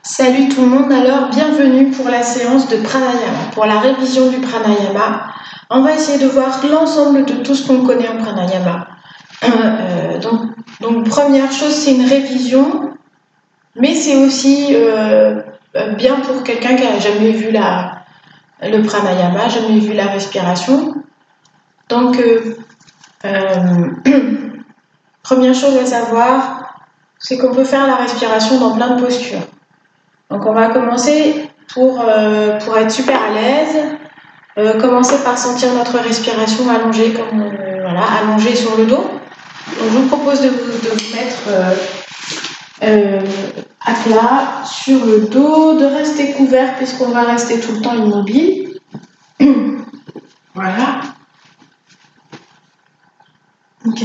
Salut tout le monde, alors bienvenue pour la séance de pranayama, pour la révision du pranayama. On va essayer de voir l'ensemble de tout ce qu'on connaît en pranayama. Donc première chose, c'est une révision, mais c'est aussi bien pour quelqu'un qui n'a jamais vu le pranayama, jamais vu la respiration. Donc première chose à savoir, c'est qu'on peut faire la respiration dans plein de postures. Donc on va commencer pour être super à l'aise, commencer par sentir notre respiration allongée, allongée sur le dos. Donc je vous propose de vous mettre à plat sur le dos, de rester couvert puisqu'on va rester tout le temps immobile. Voilà. Ok.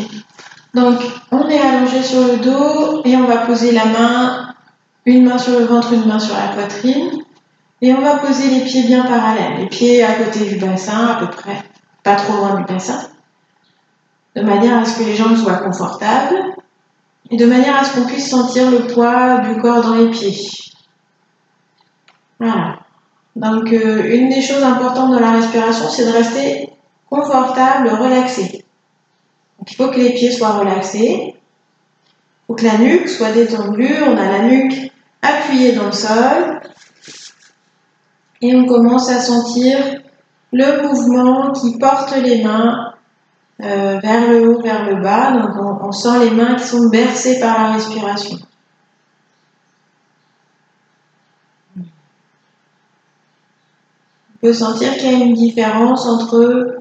Donc on est allongé sur le dos et on va poser la main. Une main sur le ventre, une main sur la poitrine. Et on va poser les pieds bien parallèles. Les pieds à côté du bassin, à peu près, pas trop loin du bassin. De manière à ce que les jambes soient confortables. Et de manière à ce qu'on puisse sentir le poids du corps dans les pieds. Voilà. Donc, une des choses importantes dans la respiration, c'est de rester confortable, relaxé. Donc, il faut que les pieds soient relaxés. Il faut que la nuque soit détendue. On a la nuque appuyée dans le sol. Et on commence à sentir le mouvement qui porte les mains vers le haut, vers le bas. Donc on sent les mains qui sont bercées par la respiration. On peut sentir qu'il y a une différence entre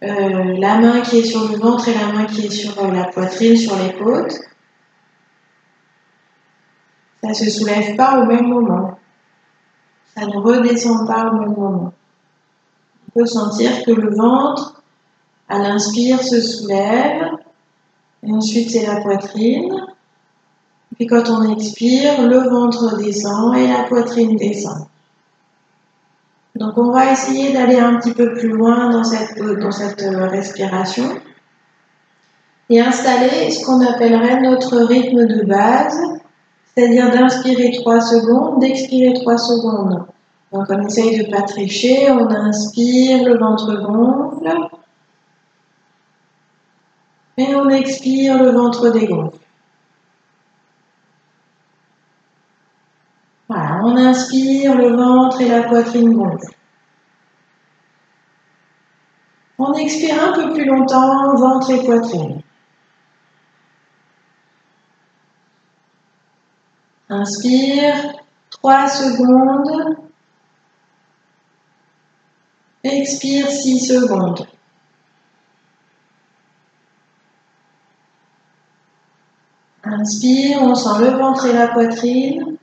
la main qui est sur le ventre et la main qui est sur la poitrine, sur les côtes. Ça ne se soulève pas au même moment. Ça ne redescend pas au même moment. On peut sentir que le ventre, à l'inspire, se soulève. Et ensuite, c'est la poitrine. Puis quand on expire, le ventre descend et la poitrine descend. Donc on va essayer d'aller un petit peu plus loin dans cette respiration et installer ce qu'on appellerait notre rythme de base, c'est-à-dire d'inspirer 3 secondes, d'expirer 3 secondes. Donc on essaye de ne pas tricher, on inspire, le ventre gonfle, et on expire, le ventre dégonfle. Voilà, on inspire, le ventre et la poitrine gonflent. On expire un peu plus longtemps, ventre et poitrine. Inspire, 3 secondes. Expire, 6 secondes. Inspire, on sent le ventre et la poitrine.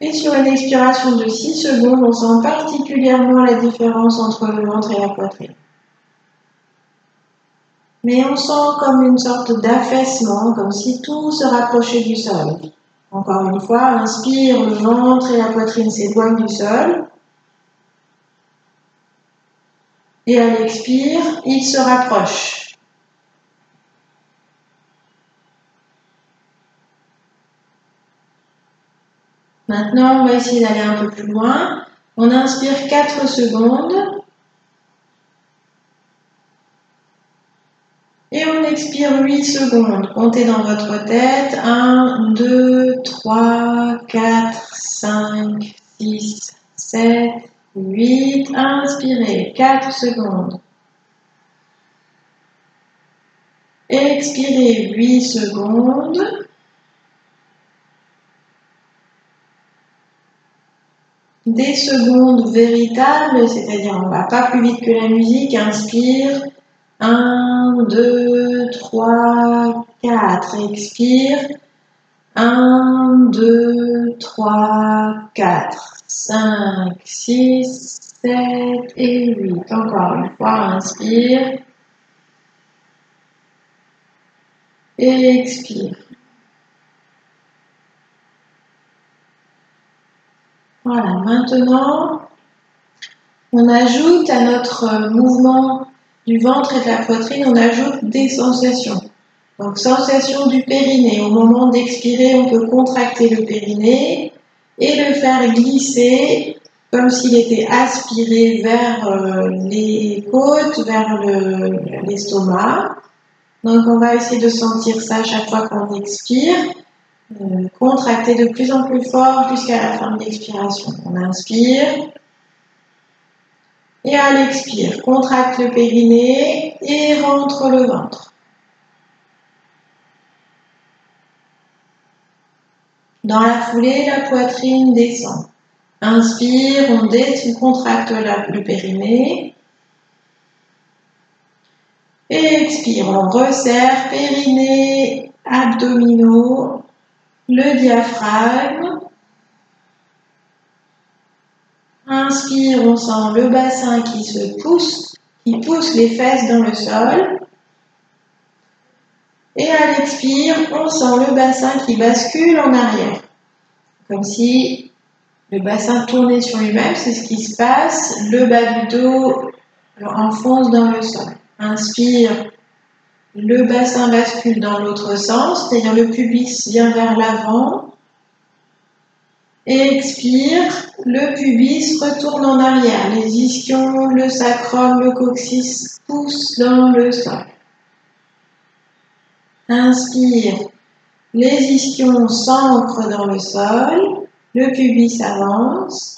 Et sur une expiration de 6 secondes, on sent particulièrement la différence entre le ventre et la poitrine. Mais on sent comme une sorte d'affaissement, comme si tout se rapprochait du sol. Encore une fois, inspire, le ventre et la poitrine s'éloignent du sol. Et à l'expire, ils se rapprochent. Maintenant, on va essayer d'aller un peu plus loin. On inspire 4 secondes. Et on expire 8 secondes. Comptez dans votre tête. 1, 2, 3, 4, 5, 6, 7, 8. Inspirez 4 secondes. Expirez 8 secondes. Des secondes véritables, c'est-à-dire on ne va pas plus vite que la musique. Inspire. 1, 2, 3, 4. Expire. 1, 2, 3, 4, 5, 6, 7 et 8. Encore une fois, inspire. Et expire. Voilà, maintenant, on ajoute à notre mouvement du ventre et de la poitrine, on ajoute des sensations. Donc, sensation du périnée. Au moment d'expirer, on peut contracter le périnée et le faire glisser comme s'il était aspiré vers les côtes, vers l'estomac. Donc, on va essayer de sentir ça chaque fois qu'on expire. Contracter de plus en plus fort jusqu'à la fin de l'expiration. On inspire. Et à l'expire, contracte le périnée et rentre le ventre. Dans la foulée, la poitrine descend. Inspire, on contracte le périnée. Et expire, on resserre périnée, abdominaux, le diaphragme. Inspire, on sent le bassin qui pousse les fesses dans le sol. Et à l'expire, on sent le bassin qui bascule en arrière. Comme si le bassin tournait sur lui-même, c'est ce qui se passe. Le bas du dos enfonce dans le sol. Inspire, le bassin bascule dans l'autre sens, c'est-à-dire le pubis vient vers l'avant. Et expire, le pubis retourne en arrière. Les ischions, le sacrum, le coccyx poussent dans le sol. Inspire, les ischions s'ancrent dans le sol, le pubis avance.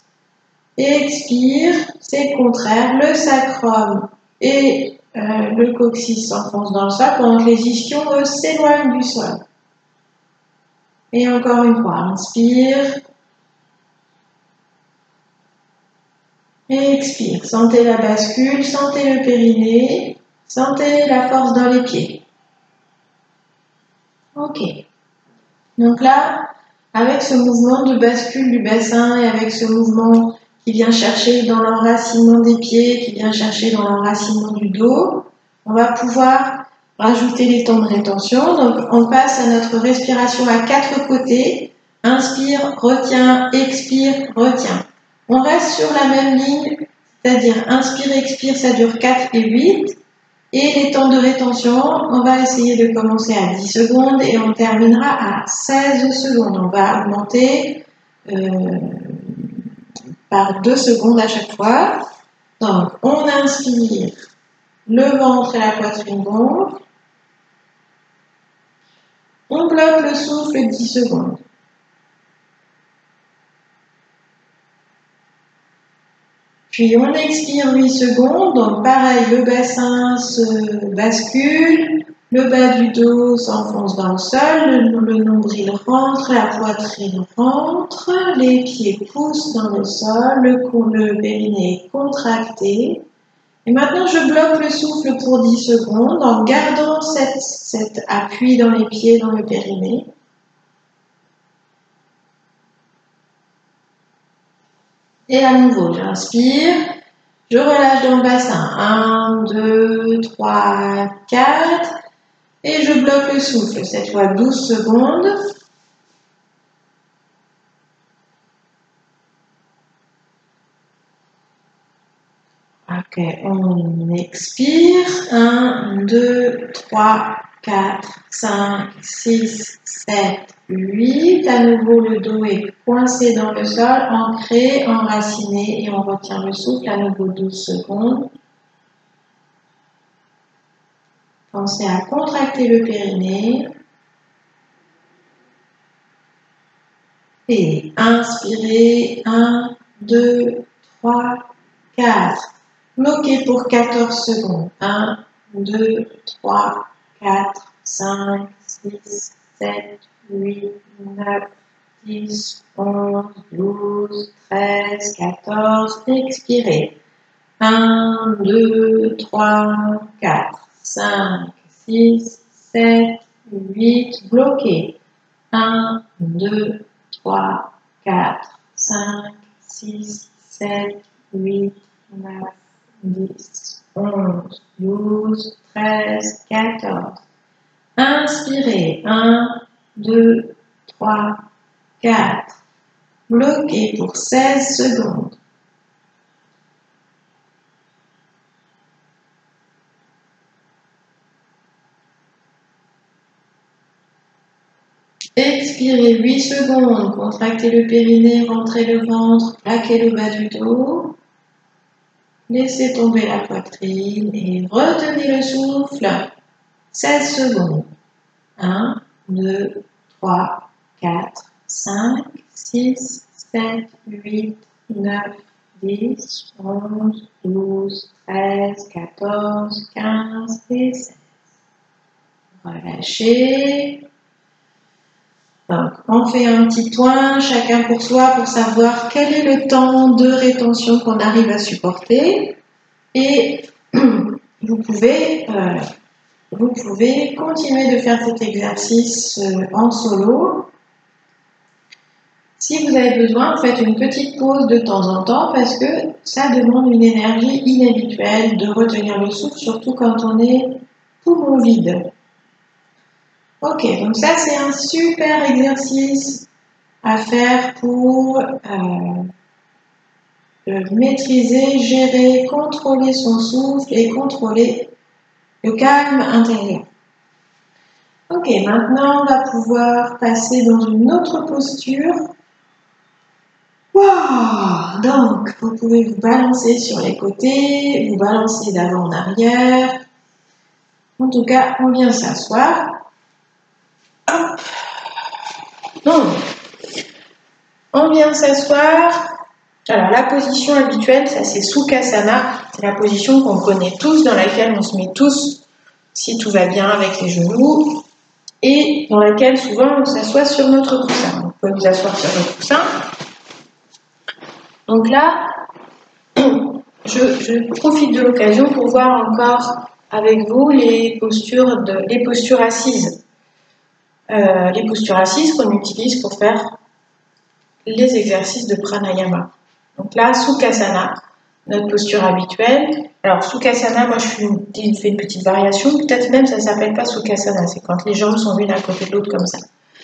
Et expire, c'est le contraire, le sacrum et le coccyx s'enfoncent dans le sol pendant que les ischions, eux, s'éloignent du sol. Et encore une fois, inspire. Et expire, sentez la bascule, sentez le périnée, sentez la force dans les pieds. Ok. Donc là, avec ce mouvement de bascule du bassin et avec ce mouvement qui vient chercher dans l'enracinement des pieds, qui vient chercher dans l'enracinement du dos, on va pouvoir rajouter les temps de rétention. Donc on passe à notre respiration à 4 côtés. Inspire, retiens, expire, retiens. On reste sur la même ligne, c'est-à-dire inspire, expire, ça dure 4 et 8. Et les temps de rétention, on va essayer de commencer à 10 secondes et on terminera à 16 secondes. On va augmenter par 2 secondes à chaque fois. Donc, on inspire, le ventre et la poitrine gonflent. On bloque le souffle 10 secondes. Puis on expire 8 secondes, donc pareil, le bassin se bascule, le bas du dos s'enfonce dans le sol, le nombril rentre, la poitrine rentre, les pieds poussent dans le sol, le périnée est contracté. Et maintenant je bloque le souffle pour 10 secondes en gardant cet appui dans les pieds, dans le périnée. Et à nouveau, j'inspire, je relâche dans le bassin. 1, 2, 3, 4. Et je bloque le souffle, cette fois 12 secondes. Ok, on expire. 1, 2, 3, 4, 5, 6, 7, 8. À nouveau, le dos est coincé dans le sol, ancré, enraciné. Et on retient le souffle à nouveau 12 secondes. Pensez à contracter le périnée. Et inspirez. 1, 2, 3, 4. Bloquez pour 14 secondes. 1, 2, 3, 4, 5, 6, 7, 8, 9, 10, 11, 12, 13, 14. Expirez. 1, 2, 3, 4, 5, 6, 7, 8. Bloquez. 1, 2, 3, 4, 5, 6, 7, 8, 9, 10, 11, 12, 13, 14. Inspirez. 1, 2, 3, 4. Bloquez pour 16 secondes. Expirez 8 secondes, contractez le périnée, rentrez le ventre, plaquez le bas du dos. Laissez tomber la poitrine et retenez le souffle. 16 secondes. 1, 2, 3, 4, 5, 6, 7, 8, 9, 10, 11, 12, 13, 14, 15 et 16. Relâchez. Donc, on fait un petit point, chacun pour soi, pour savoir quel est le temps de rétention qu'on arrive à supporter. Et vous pouvez continuer de faire cet exercice en solo. Si vous avez besoin, faites une petite pause de temps en temps parce que ça demande une énergie inhabituelle de retenir le souffle, surtout quand on est poumon vide. Ok, donc ça c'est un super exercice à faire pour maîtriser, gérer, contrôler son souffle et contrôler le calme intérieur. Ok, maintenant on va pouvoir passer dans une autre posture. Wow, donc vous pouvez vous balancer sur les côtés, vous balancer d'avant en arrière. En tout cas, on vient s'asseoir. Donc, on vient s'asseoir. Alors, la position habituelle, ça c'est Sukhasana. C'est la position qu'on connaît tous, dans laquelle on se met tous, si tout va bien, avec les genoux, et dans laquelle souvent on s'assoit sur notre coussin. Vous pouvez vous asseoir sur votre coussin. Donc là, je profite de l'occasion pour voir encore avec vous les postures assises. Les postures assises qu'on utilise pour faire les exercices de pranayama. Donc là, Sukhasana, notre posture habituelle. Alors Sukhasana, moi je fais une petite variation, peut-être même ça ne s'appelle pas Sukhasana, c'est quand les jambes sont l'une à côté de l'autre comme ça.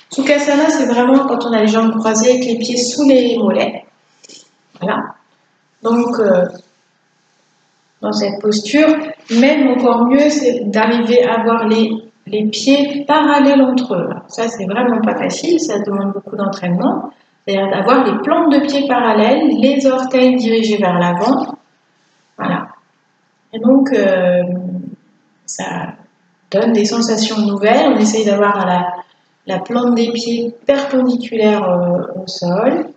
Sukhasana, c'est vraiment quand on a les jambes croisées avec les pieds sous les mollets. Voilà. Donc, dans cette posture, même encore mieux, c'est d'arriver à avoir les pieds parallèles entre eux. Ça, c'est vraiment pas facile, ça demande beaucoup d'entraînement. C'est-à-dire d'avoir les plantes de pieds parallèles, les orteils dirigés vers l'avant. Voilà. Et donc, ça donne des sensations nouvelles. On essaye d'avoir la plante des pieds perpendiculaire au sol.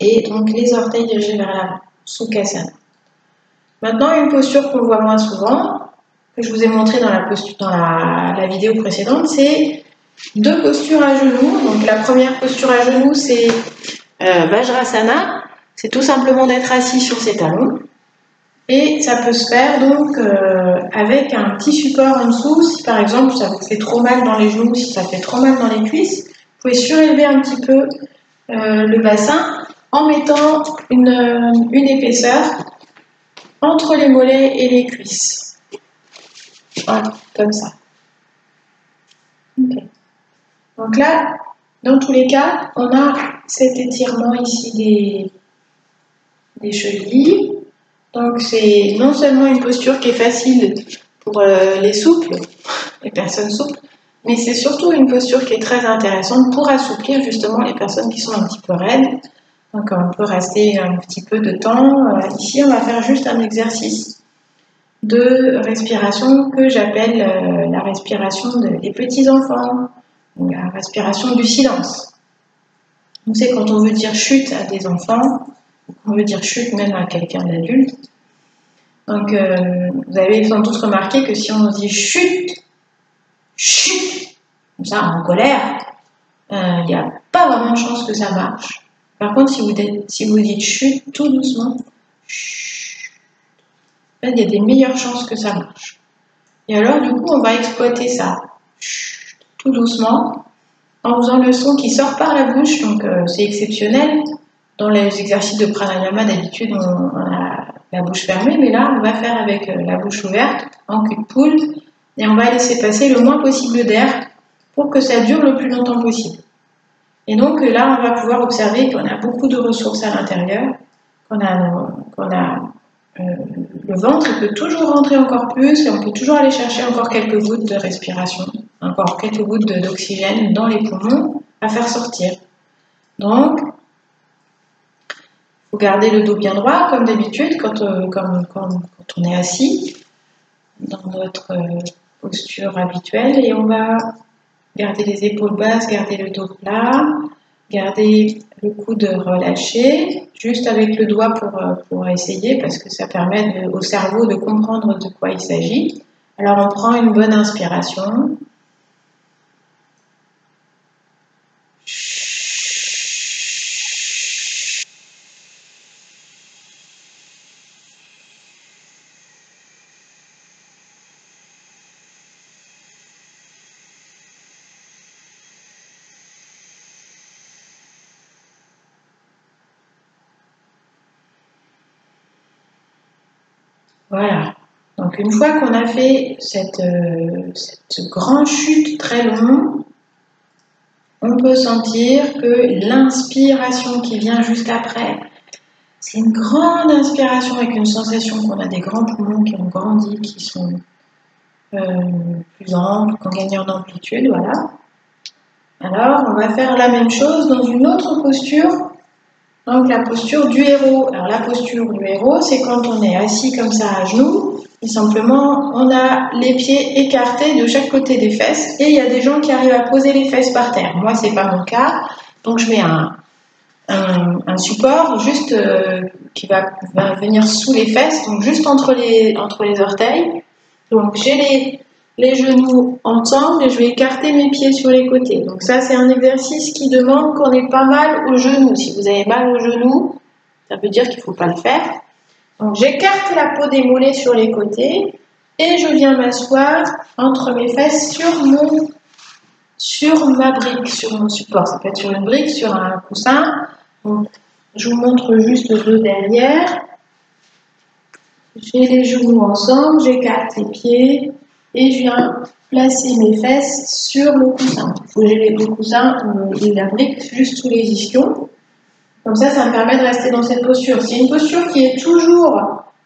Et donc, les orteils dirigés vers l'avant. Sukhasana. Maintenant, une posture qu'on voit moins souvent, que je vous ai montré dans la vidéo précédente, c'est deux postures à genoux. Donc la première posture à genoux, c'est Vajrasana. C'est tout simplement d'être assis sur ses talons. Et ça peut se faire donc avec un petit support en dessous. Si par exemple ça vous fait trop mal dans les genoux, si ça fait trop mal dans les cuisses, vous pouvez surélever un petit peu le bassin en mettant une épaisseur entre les mollets et les cuisses. Voilà, comme ça. Okay. Donc là, dans tous les cas, on a cet étirement ici des chevilles. Donc c'est non seulement une posture qui est facile pour les souples, les personnes souples, mais c'est surtout une posture qui est très intéressante pour assouplir justement les personnes qui sont un petit peu raides. Donc on peut rester un petit peu de temps. Ici, on va faire juste un exercice de respiration que j'appelle la respiration des petits enfants, la respiration du silence. Donc c'est quand on veut dire chut à des enfants, on veut dire chut même à quelqu'un d'adulte. Donc vous avez sans doute remarqué que si on dit chut, chut, comme ça en colère, il n'y a pas vraiment de chance que ça marche. Par contre, si vous dites chut tout doucement, chut, là, il y a des meilleures chances que ça marche. Et alors, du coup, on va exploiter ça chut, tout doucement en faisant le son qui sort par la bouche. Donc, c'est exceptionnel. Dans les exercices de pranayama, d'habitude, on a la bouche fermée, mais là, on va faire avec la bouche ouverte, en cul de poule, et on va laisser passer le moins possible d'air pour que ça dure le plus longtemps possible. Et donc là, on va pouvoir observer qu'on a beaucoup de ressources à l'intérieur, qu'on a le ventre peut toujours rentrer encore plus et on peut toujours aller chercher encore quelques gouttes de respiration. encore quelques gouttes d'oxygène dans les poumons à faire sortir. Donc, il faut garder le dos bien droit, comme d'habitude, quand on est assis, dans notre posture habituelle. Et on va garder les épaules basses, garder le dos plat, garder le coude relâché, juste avec le doigt pour essayer, parce que ça permet au cerveau de comprendre de quoi il s'agit. Alors, on prend une bonne inspiration. Voilà. Donc, une fois qu'on a fait cette grande chute très longue, on peut sentir que l'inspiration qui vient juste après, c'est une grande inspiration avec une sensation qu'on a des grands poumons qui ont grandi, qui sont plus amples, qui ont gagné en amplitude, voilà. Alors, on va faire la même chose dans une autre posture, donc la posture du héros. Alors, la posture du héros, c'est quand on est assis comme ça à genoux, et simplement, on a les pieds écartés de chaque côté des fesses, et il y a des gens qui arrivent à poser les fesses par terre. Moi, c'est pas mon cas, donc je mets un support juste qui va venir sous les fesses, donc juste entre les orteils. Donc, j'ai les genoux ensemble et je vais écarter mes pieds sur les côtés. Donc ça, c'est un exercice qui demande qu'on ait pas mal aux genoux. Si vous avez mal aux genoux, ça veut dire qu'il ne faut pas le faire. Donc j'écarte la peau des mollets sur les côtés et je viens m'asseoir entre mes fesses sur ma brique, sur mon support. Ça peut être sur une brique, sur un coussin. Donc, je vous montre juste de derrière. J'ai les genoux ensemble, j'écarte les pieds et je viens placer mes fesses sur le coussin. Il faut gérer le coussin et la brique juste sous les ischions. Comme ça me permet de rester dans cette posture. C'est une posture qui est toujours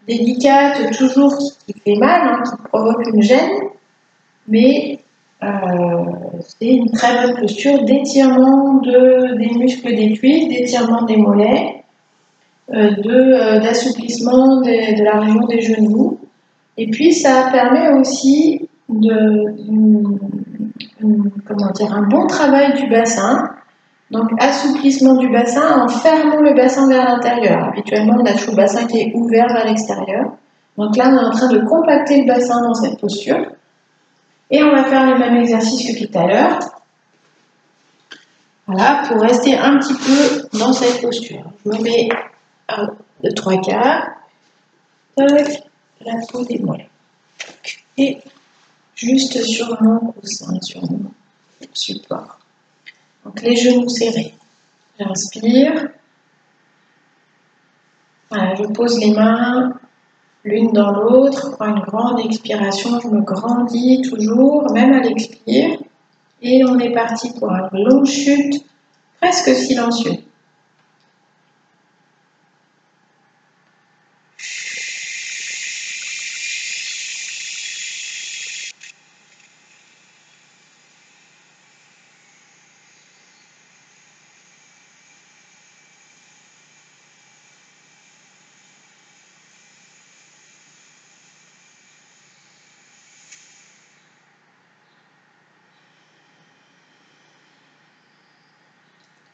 délicate, toujours qui fait mal, hein, qui provoque une gêne, mais c'est une très bonne posture d'étirement des muscles des cuisses, d'étirement des mollets, d'assouplissement de la région des genoux. Et puis, ça permet aussi un bon travail du bassin. Donc, assouplissement du bassin en fermant le bassin vers l'intérieur. Habituellement, on a toujours le bassin qui est ouvert vers l'extérieur. Donc là, on est en train de compacter le bassin dans cette posture. Et on va faire le même exercice que tout à l'heure. Voilà, pour rester un petit peu dans cette posture. Je me mets de 3/4. La peau des mollets. Et juste sur mon coussin, sur mon support. Donc les genoux serrés. J'inspire. Voilà, je pose les mains l'une dans l'autre. Je prends une grande expiration. Je me grandis toujours, même à l'expire. Et on est parti pour une longue chute, presque silencieuse.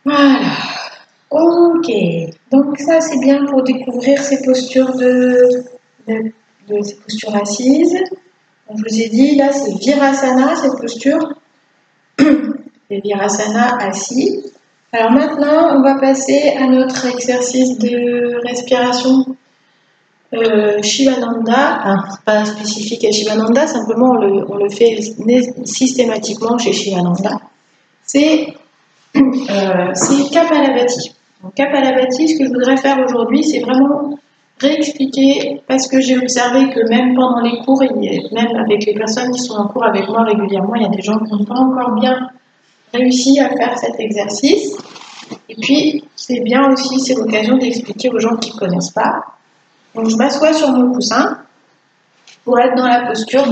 Voilà. Ok. Donc ça, c'est bien pour découvrir ces postures ces postures assises. Donc, je vous ai dit, là, c'est Virasana, cette posture. C'est Virasana assis. Alors maintenant, on va passer à notre exercice de respiration Shivananda. Enfin, pas spécifique à Shivananda, simplement on le fait systématiquement chez Shivananda. C'est Kapalabhati. Donc, Kapalabhati, ce que je voudrais faire aujourd'hui, c'est vraiment réexpliquer, parce que j'ai observé que même pendant les cours, et même avec les personnes qui sont en cours avec moi régulièrement, il y a des gens qui n'ont pas encore bien réussi à faire cet exercice. Et puis, c'est bien aussi, c'est l'occasion d'expliquer aux gens qui ne connaissent pas. Donc, je m'assois sur mon coussin pour être dans la posture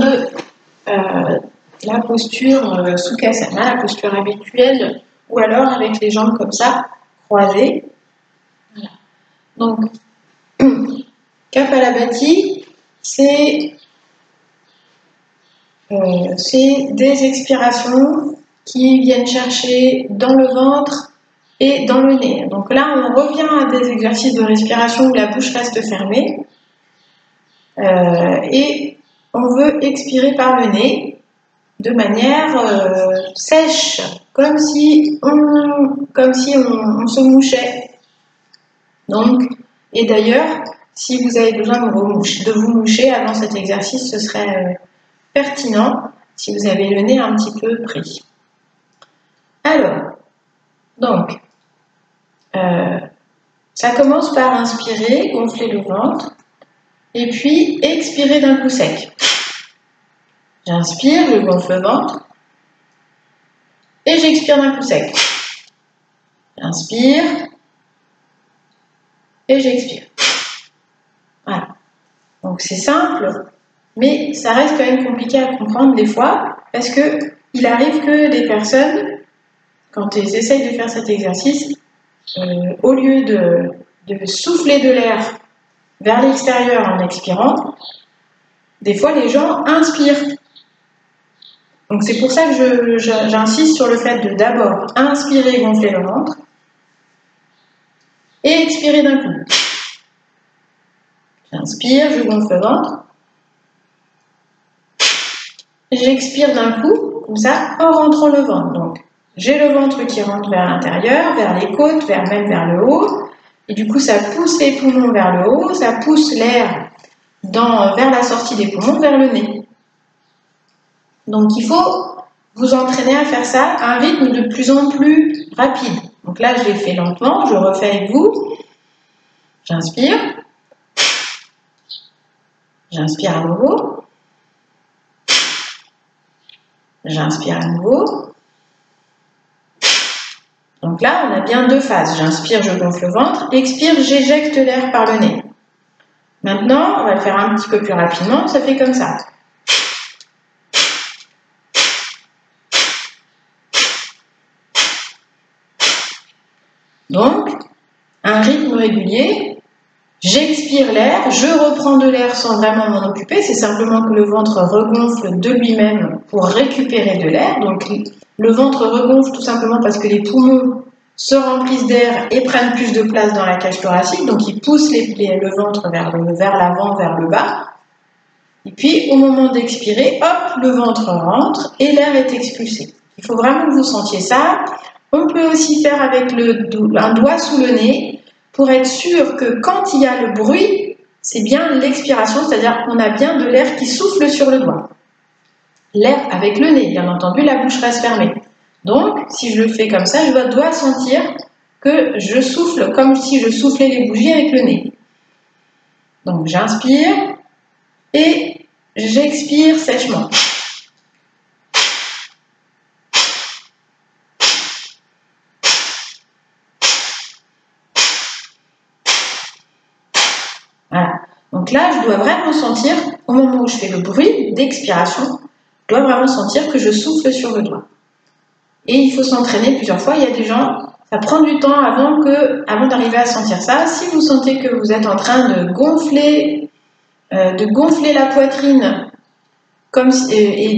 la posture Sukhasana, la posture habituelle, ou alors avec les jambes comme ça, croisées. Voilà. Donc, Kapalabhati, c'est des expirations qui viennent chercher dans le ventre et dans le nez. Donc là, on revient à des exercices de respiration où la bouche reste fermée et on veut expirer par le nez de manière sèche, comme si on se mouchait. Donc, et d'ailleurs, si vous avez besoin de vous moucher avant cet exercice, ce serait pertinent si vous avez le nez un petit peu pris. Alors, donc, ça commence par inspirer, gonfler le ventre, et puis expirer d'un coup sec. J'inspire, je gonfle le ventre, et j'expire d'un coup sec. J'inspire, et j'expire. Voilà. Donc c'est simple, mais ça reste quand même compliqué à comprendre des fois, parce que il arrive que des personnes, quand elles essayent de faire cet exercice, au lieu de souffler de l'air vers l'extérieur en expirant, des fois les gens inspirent. Donc c'est pour ça que j'insiste sur le fait de d'abord inspirer, gonfler le ventre, et expirer d'un coup. J'inspire, je gonfle le ventre, j'expire d'un coup, comme ça, en rentrant le ventre. Donc, j'ai le ventre qui rentre vers l'intérieur, vers les côtes, même vers le haut. Et du coup, ça pousse les poumons vers le haut, ça pousse l'air vers la sortie des poumons, vers le nez. Donc, il faut vous entraîner à faire ça à un rythme de plus en plus rapide. Donc là, je l'ai fait lentement, je refais avec vous. J'inspire. J'inspire à nouveau. J'inspire à nouveau. Donc là, on a bien deux phases. J'inspire, je gonfle le ventre. Expire, j'éjecte l'air par le nez. Maintenant, on va le faire un petit peu plus rapidement. Ça fait comme ça. Donc, un rythme régulier. J'expire l'air, je reprends de l'air sans vraiment m'en occuper. C'est simplement que le ventre regonfle de lui-même pour récupérer de l'air. Donc, le ventre regonfle tout simplement parce que les poumons se remplissent d'air et prennent plus de place dans la cage thoracique. Donc, ils poussent le ventre vers l'avant, vers le bas. Et puis, au moment d'expirer, hop, le ventre rentre et l'air est expulsé. Il faut vraiment que vous sentiez ça. On peut aussi faire avec un doigt sous le nez pour être sûr que quand il y a le bruit, c'est bien l'expiration, c'est-à-dire qu'on a bien de l'air qui souffle sur le doigt. L'air avec le nez, bien entendu, la bouche reste fermée. Donc, si je le fais comme ça, je dois sentir que je souffle comme si je soufflais les bougies avec le nez. Donc, j'inspire et j'expire sèchement. Voilà. Donc là, je dois vraiment sentir, au moment où je fais le bruit d'expiration, je dois vraiment sentir que je souffle sur le doigt. Et il faut s'entraîner plusieurs fois. Il y a des gens, ça prend du temps avant d'arriver à sentir ça. Si vous sentez que vous êtes en train de gonfler la poitrine et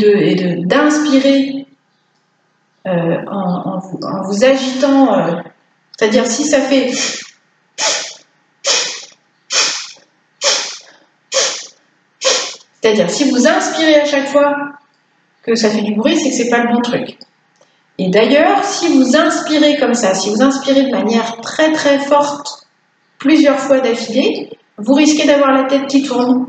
d'inspirer en vous agitant, c'est-à-dire si ça fait... C'est-à-dire, si vous inspirez à chaque fois que ça fait du bruit, c'est que ce n'est pas le bon truc. Et d'ailleurs, si vous inspirez comme ça, si vous inspirez de manière très très forte, plusieurs fois d'affilée, vous risquez d'avoir la tête qui tourne.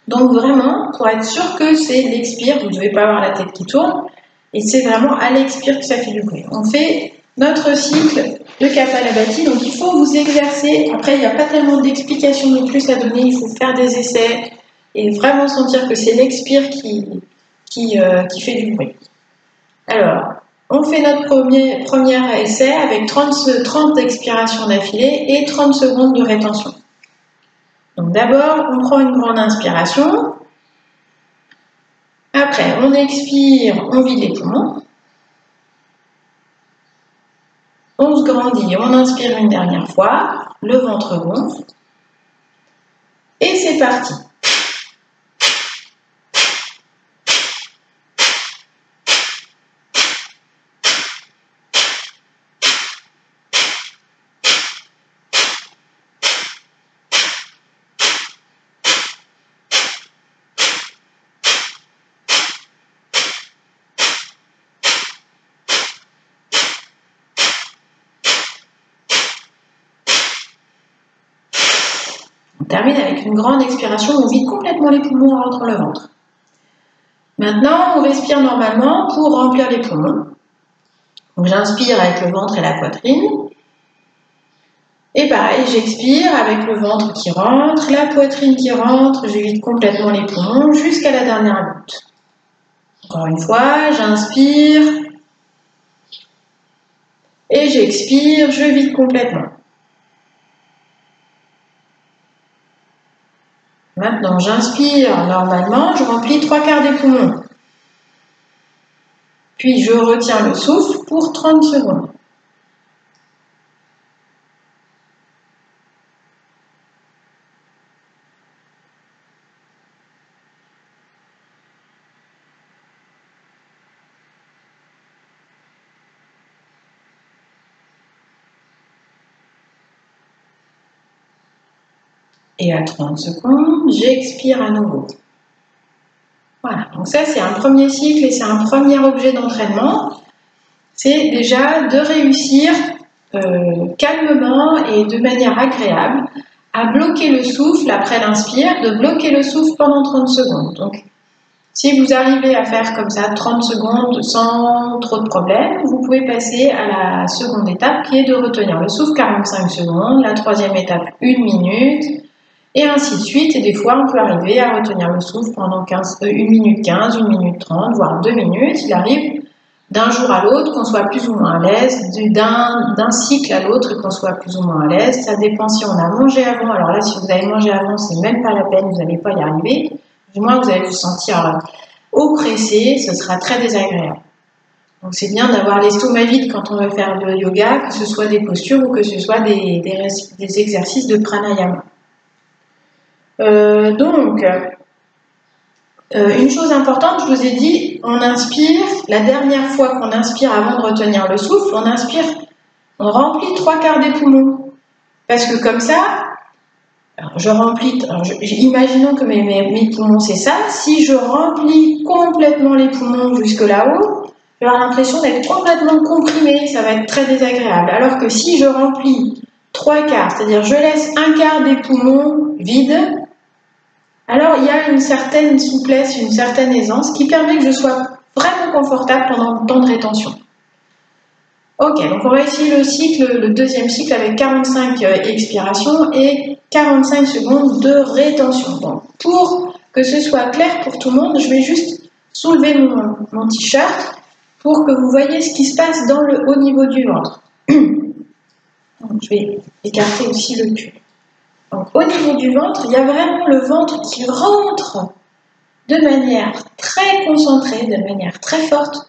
Donc vraiment, pour être sûr que c'est l'expire, vous ne devez pas avoir la tête qui tourne, et c'est vraiment à l'expire que ça fait du bruit. On fait notre cycle de Kapalabhati, donc il faut vous exercer. Après, il n'y a pas tellement d'explications de plus à donner, il faut faire des essais, et vraiment sentir que c'est l'expire qui fait du bruit. Alors, on fait notre premier essai avec 30 expirations d'affilée et 30 secondes de rétention. Donc d'abord, on prend une grande inspiration. Après, on expire, on vide les poumons. On se grandit, on inspire une dernière fois, le ventre gonfle. Et c'est parti. On termine avec une grande expiration, on vide complètement les poumons, on rentre dans le ventre. Maintenant, on respire normalement pour remplir les poumons. Donc j'inspire avec le ventre et la poitrine. Et pareil, j'expire avec le ventre qui rentre, la poitrine qui rentre, je vide complètement les poumons jusqu'à la dernière goutte. Encore une fois, j'inspire et j'expire, je vide complètement. Maintenant, j'inspire normalement, je remplis 3/4 des poumons. Puis, je retiens le souffle pour 30 secondes. Et à 30 secondes, j'expire à nouveau. Voilà, donc ça c'est un premier cycle et c'est un premier objet d'entraînement. C'est déjà de réussir calmement et de manière agréable à bloquer le souffle après l'inspire, de bloquer le souffle pendant 30 secondes. Donc, si vous arrivez à faire comme ça 30 secondes sans trop de problèmes, vous pouvez passer à la seconde étape qui est de retenir le souffle 45 secondes, la troisième étape 1 minute, et ainsi de suite. Et des fois, on peut arriver à retenir le souffle pendant 1 minute 15, 1 minute 30, voire 2 minutes. Il arrive d'un jour à l'autre qu'on soit plus ou moins à l'aise, d'un cycle à l'autre qu'on soit plus ou moins à l'aise. Ça dépend si on a mangé avant. Alors là, si vous avez mangé avant, c'est même pas la peine, vous n'allez pas y arriver. Du moins, vous allez vous sentir oppressé, ce sera très désagréable. Donc c'est bien d'avoir l'estomac vide quand on veut faire le yoga, que ce soit des postures ou que ce soit des exercices de pranayama. Une chose importante, je vous ai dit, on inspire, la dernière fois qu'on inspire avant de retenir le souffle, on inspire, on remplit 3/4 des poumons. Parce que comme ça, imaginons que mes poumons c'est ça, si je remplis complètement les poumons jusque là-haut, je vais avoir l'impression d'être complètement comprimé, ça va être très désagréable. Alors que si je remplis 3/4, c'est-à-dire je laisse 1/4 des poumons vides, alors il y a une certaine souplesse, une certaine aisance qui permet que je sois vraiment confortable pendant le temps de rétention. Ok, donc on va essayer le deuxième cycle avec 45 expirations et 45 secondes de rétention. Donc, pour que ce soit clair pour tout le monde, je vais juste soulever mon t-shirt pour que vous voyez ce qui se passe au niveau du ventre. Donc, je vais écarter aussi le pull. Donc, au niveau du ventre, il y a vraiment le ventre qui rentre de manière très concentrée, de manière très forte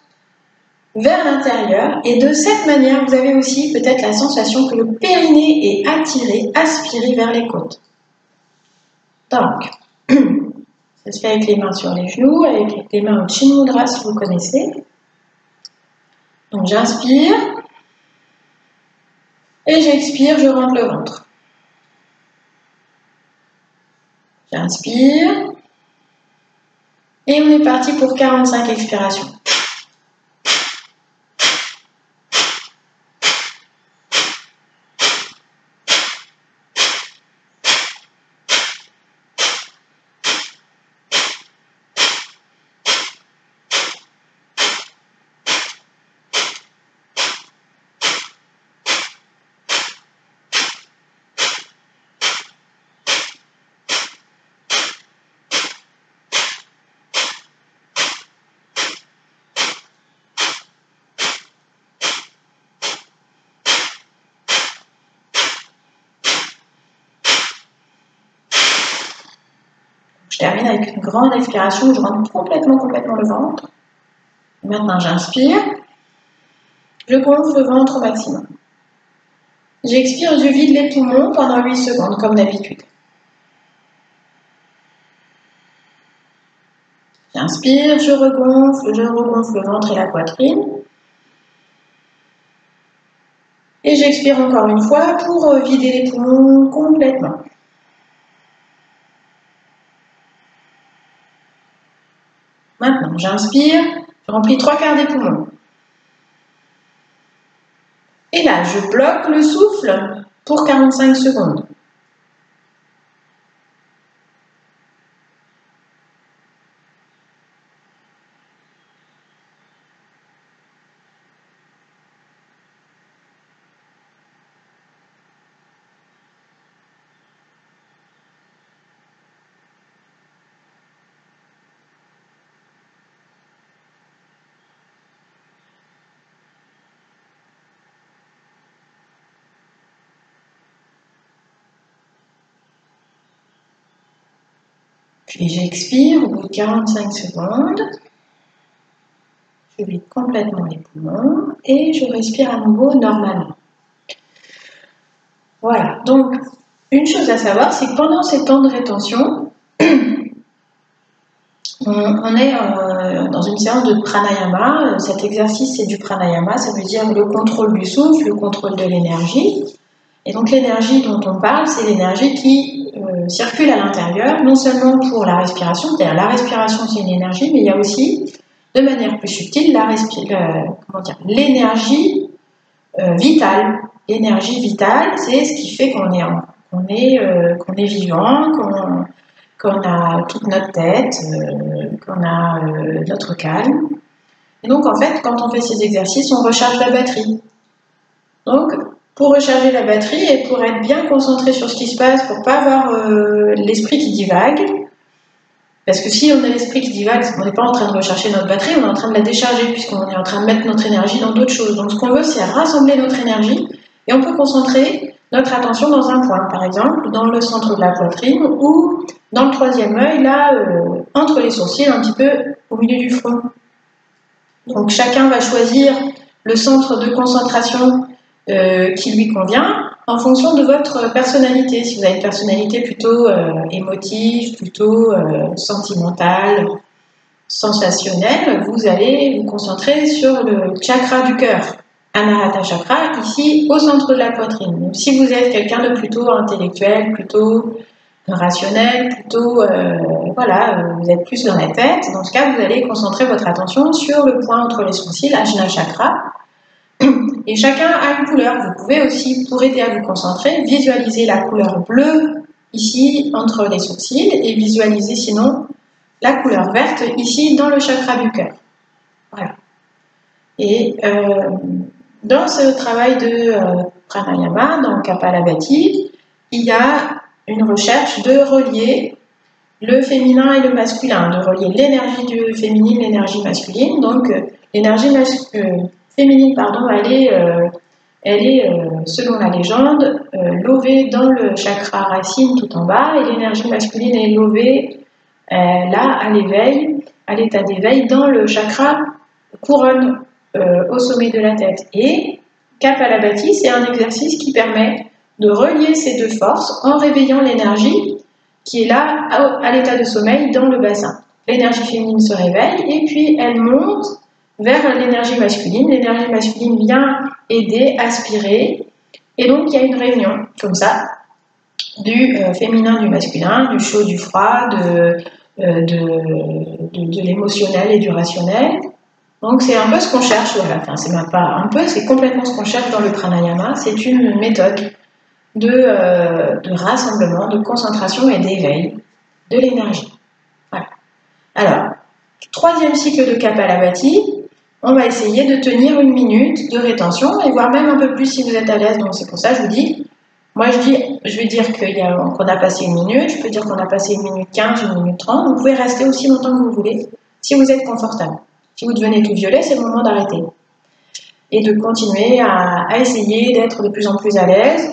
vers l'intérieur. Et de cette manière, vous avez aussi peut-être la sensation que le périnée est attiré, aspiré vers les côtes. Donc, ça se fait avec les mains sur les genoux, avec les mains au Chin Mudra si vous connaissez. Donc, j'inspire et j'expire, je rentre le ventre. J'inspire et on est parti pour 45 expirations. Je termine avec une grande expiration où je rentre complètement le ventre. Maintenant, j'inspire. Je gonfle le ventre au maximum. J'expire, je vide les poumons pendant 8 secondes, comme d'habitude. J'inspire, je regonfle le ventre et la poitrine. Et j'expire encore une fois pour vider les poumons complètement. Maintenant, j'inspire, je remplis 3/4 des poumons. Et là, je bloque le souffle pour 45 secondes. Puis j'expire au bout de 45 secondes. Je vide complètement les poumons et je respire à nouveau normalement. Voilà, donc une chose à savoir, c'est que pendant ces temps de rétention, on est dans une séance de pranayama. Cet exercice, c'est du pranayama, ça veut dire le contrôle du souffle, le contrôle de l'énergie. Et donc l'énergie dont on parle, c'est l'énergie qui circule à l'intérieur, non seulement pour la respiration, c'est-à-dire la respiration c'est une énergie, mais il y a aussi, de manière plus subtile, l'énergie vitale. L'énergie vitale, c'est ce qui fait qu'on est vivant, qu'on a toute notre tête, qu'on a notre calme. Et donc en fait, quand on fait ces exercices, on recharge la batterie. Donc, pour recharger la batterie et pour être bien concentré sur ce qui se passe, pour ne pas avoir l'esprit qui divague, parce que si on a l'esprit qui divague, on n'est pas en train de recharger notre batterie, on est en train de la décharger puisqu'on est en train de mettre notre énergie dans d'autres choses. Donc ce qu'on veut, c'est rassembler notre énergie et on peut concentrer notre attention dans un point, par exemple dans le centre de la poitrine ou dans le troisième œil, là, entre les sourcils, un petit peu au milieu du front. Donc chacun va choisir le centre de concentration qui lui convient en fonction de votre personnalité. Si vous avez une personnalité plutôt émotive, plutôt sentimentale, sensationnelle, vous allez vous concentrer sur le chakra du cœur, Anahata Chakra, ici au centre de la poitrine. Donc, si vous êtes quelqu'un de plutôt intellectuel, plutôt rationnel, plutôt, vous êtes plus dans la tête, dans ce cas, vous allez concentrer votre attention sur le point entre les sourcils, Ajna Chakra. Et chacun a une couleur. Vous pouvez aussi, pour aider à vous concentrer, visualiser la couleur bleue ici entre les sourcils et visualiser sinon la couleur verte ici dans le chakra du cœur. Voilà. Et dans ce travail de pranayama, dans Kapalabhati, il y a une recherche de relier le féminin et le masculin, de relier l'énergie féminine et l'énergie masculine. Donc l'énergie féminine, elle est selon la légende, levée dans le chakra racine tout en bas, et l'énergie masculine est levée là, à l'éveil, à l'état d'éveil, dans le chakra couronne au sommet de la tête. Et Kapalabhati, c'est un exercice qui permet de relier ces deux forces en réveillant l'énergie qui est là, à l'état de sommeil, dans le bassin. L'énergie féminine se réveille, et puis elle monte vers l'énergie masculine. L'énergie masculine vient aider, aspirer, et donc il y a une réunion, comme ça, du féminin, du masculin, du chaud, du froid, de l'émotionnel et du rationnel. Donc c'est un peu ce qu'on cherche, voilà. Enfin c'est même pas un peu, c'est complètement ce qu'on cherche dans le pranayama. C'est une méthode de rassemblement, de concentration et d'éveil de l'énergie. Voilà. Alors, troisième cycle de Kapalabhati, on va essayer de tenir 1 minute de rétention, et voire même un peu plus si vous êtes à l'aise. Donc c'est pour ça que je vous dis, moi je vais dire qu'on a passé 1 minute, je peux dire qu'on a passé 1 minute 15, 1 minute 30, vous pouvez rester aussi longtemps que vous voulez, si vous êtes confortable. Si vous devenez tout violet, c'est le moment d'arrêter. Et de continuer à essayer d'être de plus en plus à l'aise.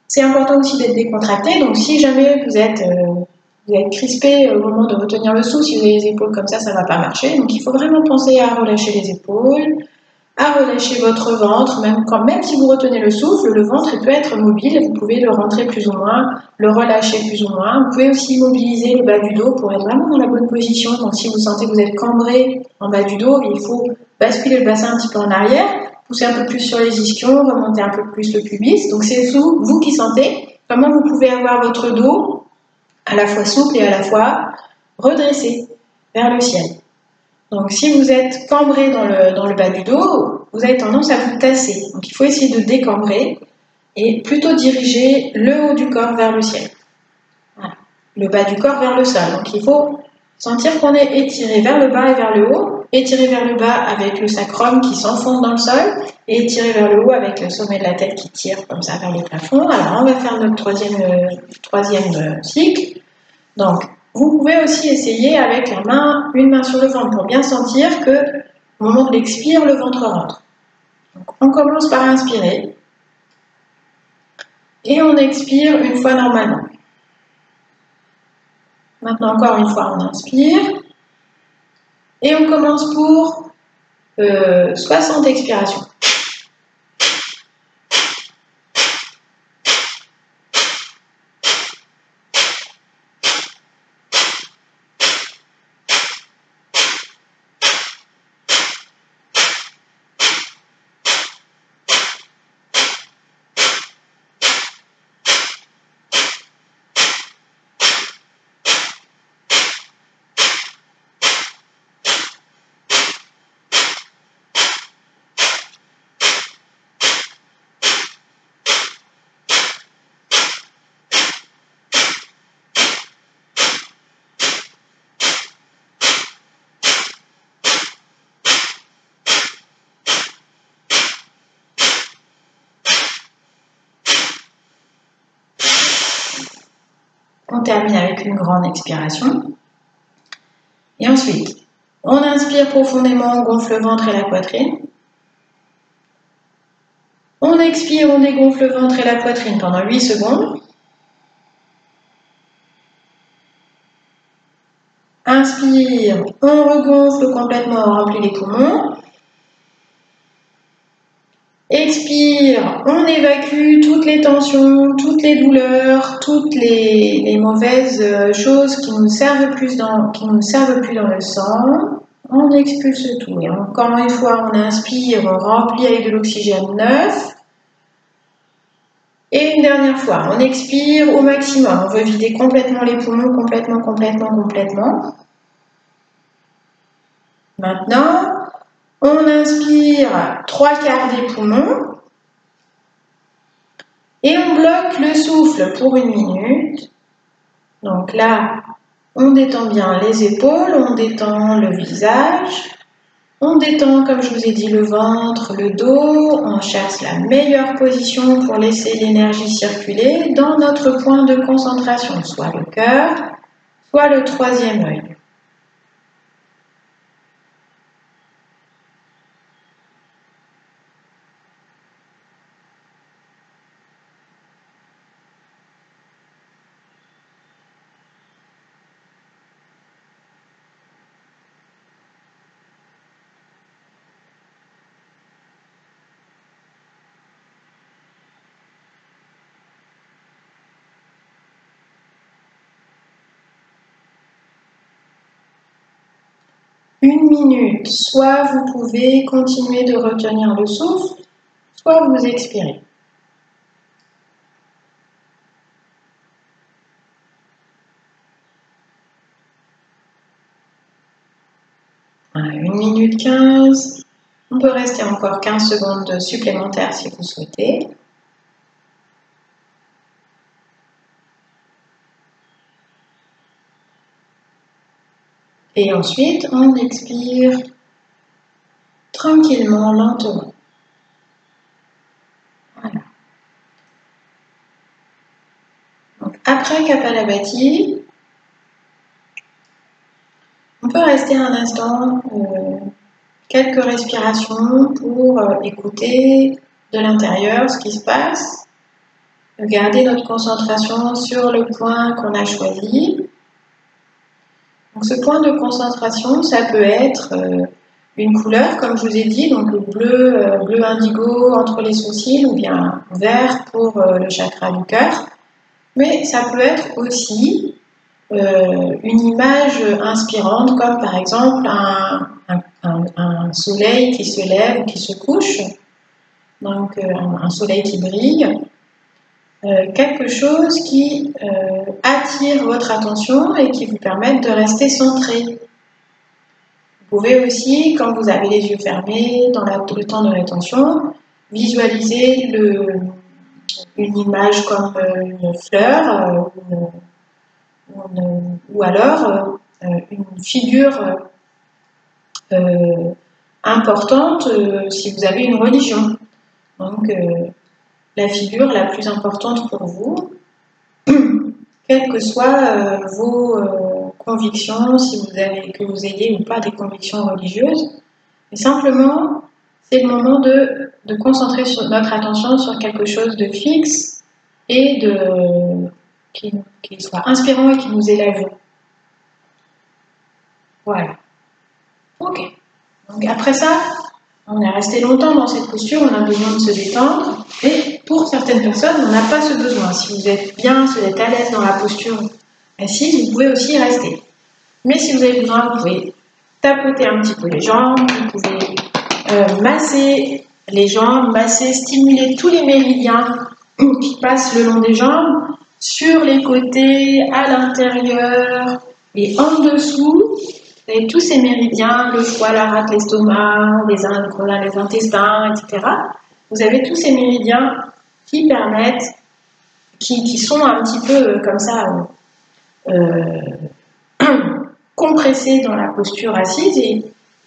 C'est important aussi d'être décontracté, donc si jamais vous êtes vous êtes crispé au moment de retenir le souffle. Si vous avez les épaules comme ça ne va pas marcher. Donc il faut vraiment penser à relâcher les épaules, à relâcher votre ventre, même si vous retenez le souffle, le ventre il peut être mobile, vous pouvez le rentrer plus ou moins, le relâcher plus ou moins. Vous pouvez aussi mobiliser le bas du dos pour être vraiment dans la bonne position. Donc si vous sentez que vous êtes cambré en bas du dos, il faut basculer le bassin un petit peu en arrière, pousser un peu plus sur les ischions, remonter un peu plus le pubis. Donc c'est vous qui sentez comment vous pouvez avoir votre dos à la fois souple et à la fois redressé vers le ciel. Donc, si vous êtes cambré dans le bas du dos, vous avez tendance à vous tasser. Donc, il faut essayer de décambrer et plutôt diriger le haut du corps vers le ciel. Voilà. Le bas du corps vers le sol. Donc, il faut sentir qu'on est étiré vers le bas et vers le haut. Étiré vers le bas avec le sacrum qui s'enfonce dans le sol et étiré vers le haut avec le sommet de la tête qui tire comme ça vers le plafond. Alors, on va faire notre troisième cycle. Donc, vous pouvez aussi essayer avec une main sur le ventre pour bien sentir que au moment de l'expire, le ventre rentre. Donc, on commence par inspirer et on expire une fois normalement. Maintenant, encore une fois, on inspire et on commence pour 60 expirations. On termine avec une grande expiration. Et ensuite, on inspire profondément, on gonfle le ventre et la poitrine. On expire, on dégonfle le ventre et la poitrine pendant 8 secondes. Inspire, on regonfle complètement, on remplit les poumons. Expire, on évacue toutes les tensions, toutes les douleurs, toutes les mauvaises choses qui nous servent plus dans le sang. On expulse tout. Et encore une fois, on inspire, on remplit avec de l'oxygène neuf. Et une dernière fois, on expire au maximum. On veut vider complètement les poumons, complètement. Maintenant, on inspire 3/4 des poumons et on bloque le souffle pour 1 minute. Donc là, on détend bien les épaules, on détend le visage, on détend, comme je vous ai dit, le ventre, le dos. On cherche la meilleure position pour laisser l'énergie circuler dans notre point de concentration, soit le cœur, soit le 3e œil. Une minute, soit vous pouvez continuer de retenir le souffle, soit vous expirez. Voilà, 1 minute 15. On peut rester encore 15 secondes supplémentaires si vous souhaitez. Et ensuite, on expire tranquillement, lentement. Voilà. Donc, après Kapalabhati, on peut rester un instant, quelques respirations pour écouter de l'intérieur ce qui se passe, garder notre concentration sur le point qu'on a choisi. Donc ce point de concentration, ça peut être une couleur, comme je vous ai dit, donc le bleu indigo entre les sourcils ou bien vert pour le chakra du cœur. Mais ça peut être aussi une image inspirante, comme par exemple un soleil qui se lève ou qui se couche, donc un soleil qui brille. Quelque chose qui attire votre attention et qui vous permette de rester centré. Vous pouvez aussi, quand vous avez les yeux fermés, dans le temps de rétention, visualiser une image comme une fleur ou alors une figure importante si vous avez une religion. Donc, la figure la plus importante pour vous, quelles que soient vos convictions, que vous ayez ou pas des convictions religieuses, mais simplement, c'est le moment de concentrer notre attention sur quelque chose de fixe et qui soit inspirant et qui nous élève. Voilà. Ok. Donc après ça, on est resté longtemps dans cette posture, on a besoin de se détendre. Et pour certaines personnes, on n'a pas ce besoin. Si vous êtes bien, si vous êtes à l'aise dans la posture assise, vous pouvez aussi y rester. Mais si vous avez besoin, vous pouvez tapoter un petit peu les jambes, vous pouvez masser les jambes, stimuler tous les méridiens qui passent le long des jambes, sur les côtés, à l'intérieur et en dessous. Vous avez tous ces méridiens, le foie, la rate, l'estomac, les intestins, etc. Vous avez tous ces méridiens qui permettent, qui sont un petit peu comme ça compressés dans la posture assise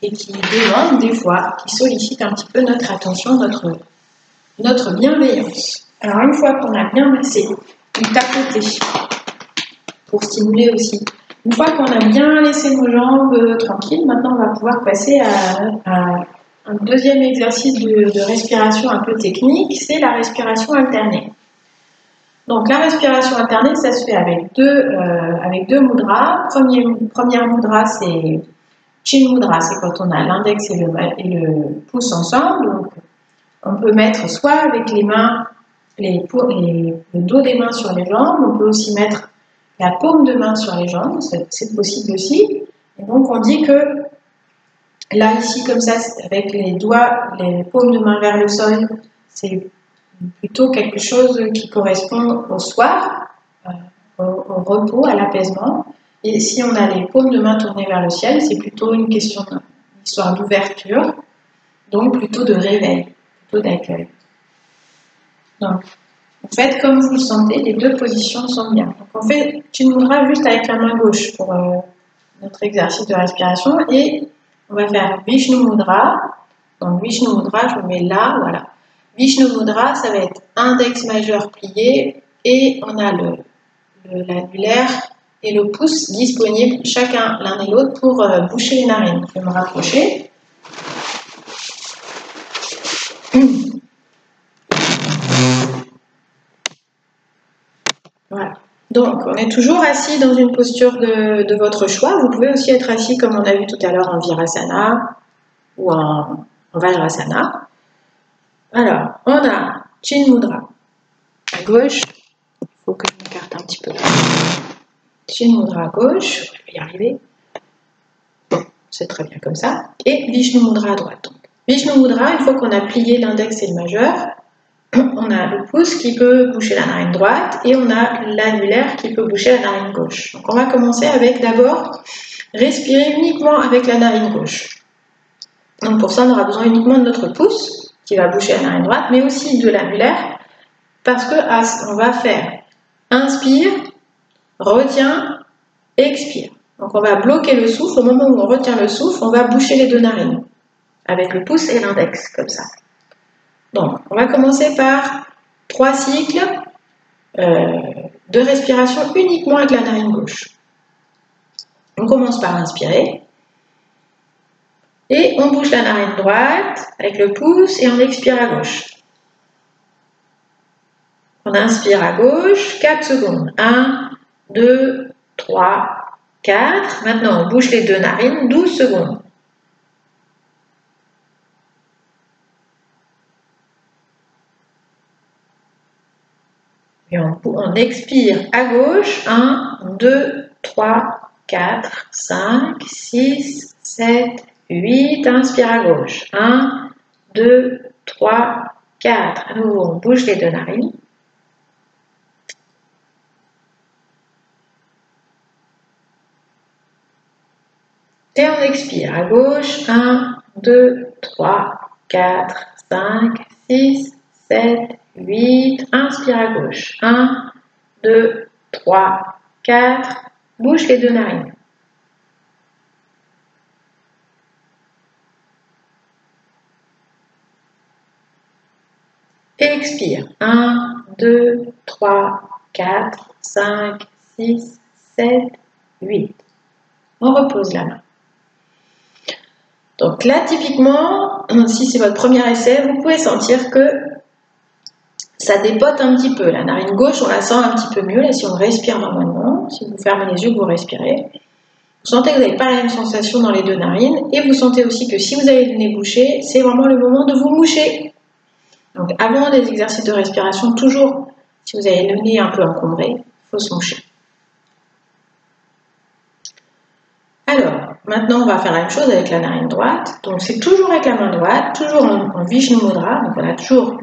et qui demandent des fois, qui sollicitent un petit peu notre attention, notre bienveillance. Alors une fois qu'on a bien massé, ou tapoté, pour stimuler aussi, une fois qu'on a bien laissé nos jambes tranquilles, maintenant on va pouvoir passer à un deuxième exercice de respiration un peu technique, c'est la respiration alternée. Donc la respiration alternée, ça se fait avec deux mudras. Première mudra, c'est Chin Mudra, c'est quand on a l'index et le pouce ensemble. Donc on peut mettre soit avec les mains, le dos des mains sur les jambes, on peut aussi mettre la paume de main sur les jambes, c'est possible aussi. Et donc on dit que là, ici, comme ça, avec les doigts, les paumes de main vers le sol, c'est plutôt quelque chose qui correspond au soir, au repos, à l'apaisement. Et si on a les paumes de main tournées vers le ciel, c'est plutôt une histoire d'ouverture, donc plutôt de réveil, plutôt d'accueil. Donc, vous faites comme vous le sentez, les deux positions sont bien. Donc on fait Chin Mudra juste avec la main gauche pour notre exercice de respiration et on va faire Vishnu Mudra. Donc Vishnu Mudra, je me mets là, voilà. Vishnu Mudra, ça va être index majeur plié et on a l'annulaire et le pouce disponibles chacun l'un et l'autre pour boucher les narines. Je vais me rapprocher. Voilà. Donc, on est toujours assis dans une posture de votre choix. Vous pouvez aussi être assis, comme on a vu tout à l'heure, en Virasana ou en Vajrasana. Alors, on a Chin Mudra à gauche. Il faut que je m'écarte un petit peu. Chin Mudra à gauche. Je vais y arriver. Bon, c'est très bien comme ça. Et Vishnu Mudra à droite. Donc, Vishnu Mudra, une fois qu'on a plié l'index et le majeur, on a le pouce qui peut boucher la narine droite et on a l'annulaire qui peut boucher la narine gauche. Donc on va commencer avec d'abord respirer uniquement avec la narine gauche. Donc pour ça on aura besoin uniquement de notre pouce qui va boucher la narine droite, mais aussi de l'annulaire parce que on va faire inspire, retient, expire. Donc on va bloquer le souffle. Au moment où on retient le souffle, on va boucher les deux narines avec le pouce et l'index comme ça. Donc, on va commencer par 3 cycles de respiration uniquement avec la narine gauche. On commence par inspirer. Et on bouge la narine droite avec le pouce et on expire à gauche. On inspire à gauche, 4 secondes. 1, 2, 3, 4. Maintenant, on bouche les deux narines, 12 secondes. Et on expire à gauche. 1, 2, 3, 4, 5, 6, 7, 8. Inspire à gauche. 1, 2, 3, 4. À nouveau, on bouge les deux narines. Et on expire à gauche. 1, 2, 3, 4, 5, 6, 7, 8. Inspire à gauche. 1, 2, 3, 4. Bouge les deux narines. Expire. 1, 2, 3, 4, 5, 6, 7, 8. On repose la main. Donc là, typiquement, si c'est votre premier essai, vous pouvez sentir que ça dépote un petit peu. La narine gauche, on la sent un petit peu mieux. Là, si on respire normalement, si vous fermez les yeux, vous respirez. Vous sentez que vous n'avez pas la même sensation dans les deux narines. Et vous sentez aussi que si vous avez le nez bouché, c'est vraiment le moment de vous moucher. Donc avant les exercices de respiration, toujours, si vous avez le nez un peu encombré, il faut se moucher. Alors, maintenant, on va faire la même chose avec la narine droite. Donc, c'est toujours avec la main droite, toujours en Vishnu Mudra. Donc, on a toujours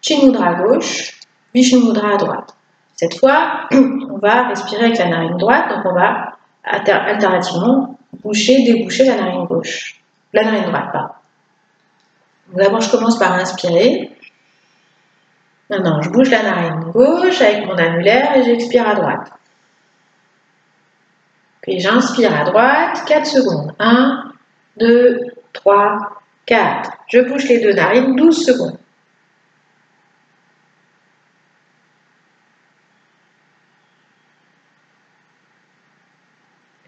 Chin Mudra à gauche, Vishnu Mudra à droite. Cette fois, on va respirer avec la narine droite. Donc, on va alternativement boucher, déboucher la narine gauche. La narine droite, pardon. D'abord, je commence par inspirer. Maintenant, je bouge la narine gauche avec mon annulaire et j'expire à droite. Puis j'inspire à droite, 4 secondes. 1, 2, 3, 4. Je bouge les deux narines, 12 secondes.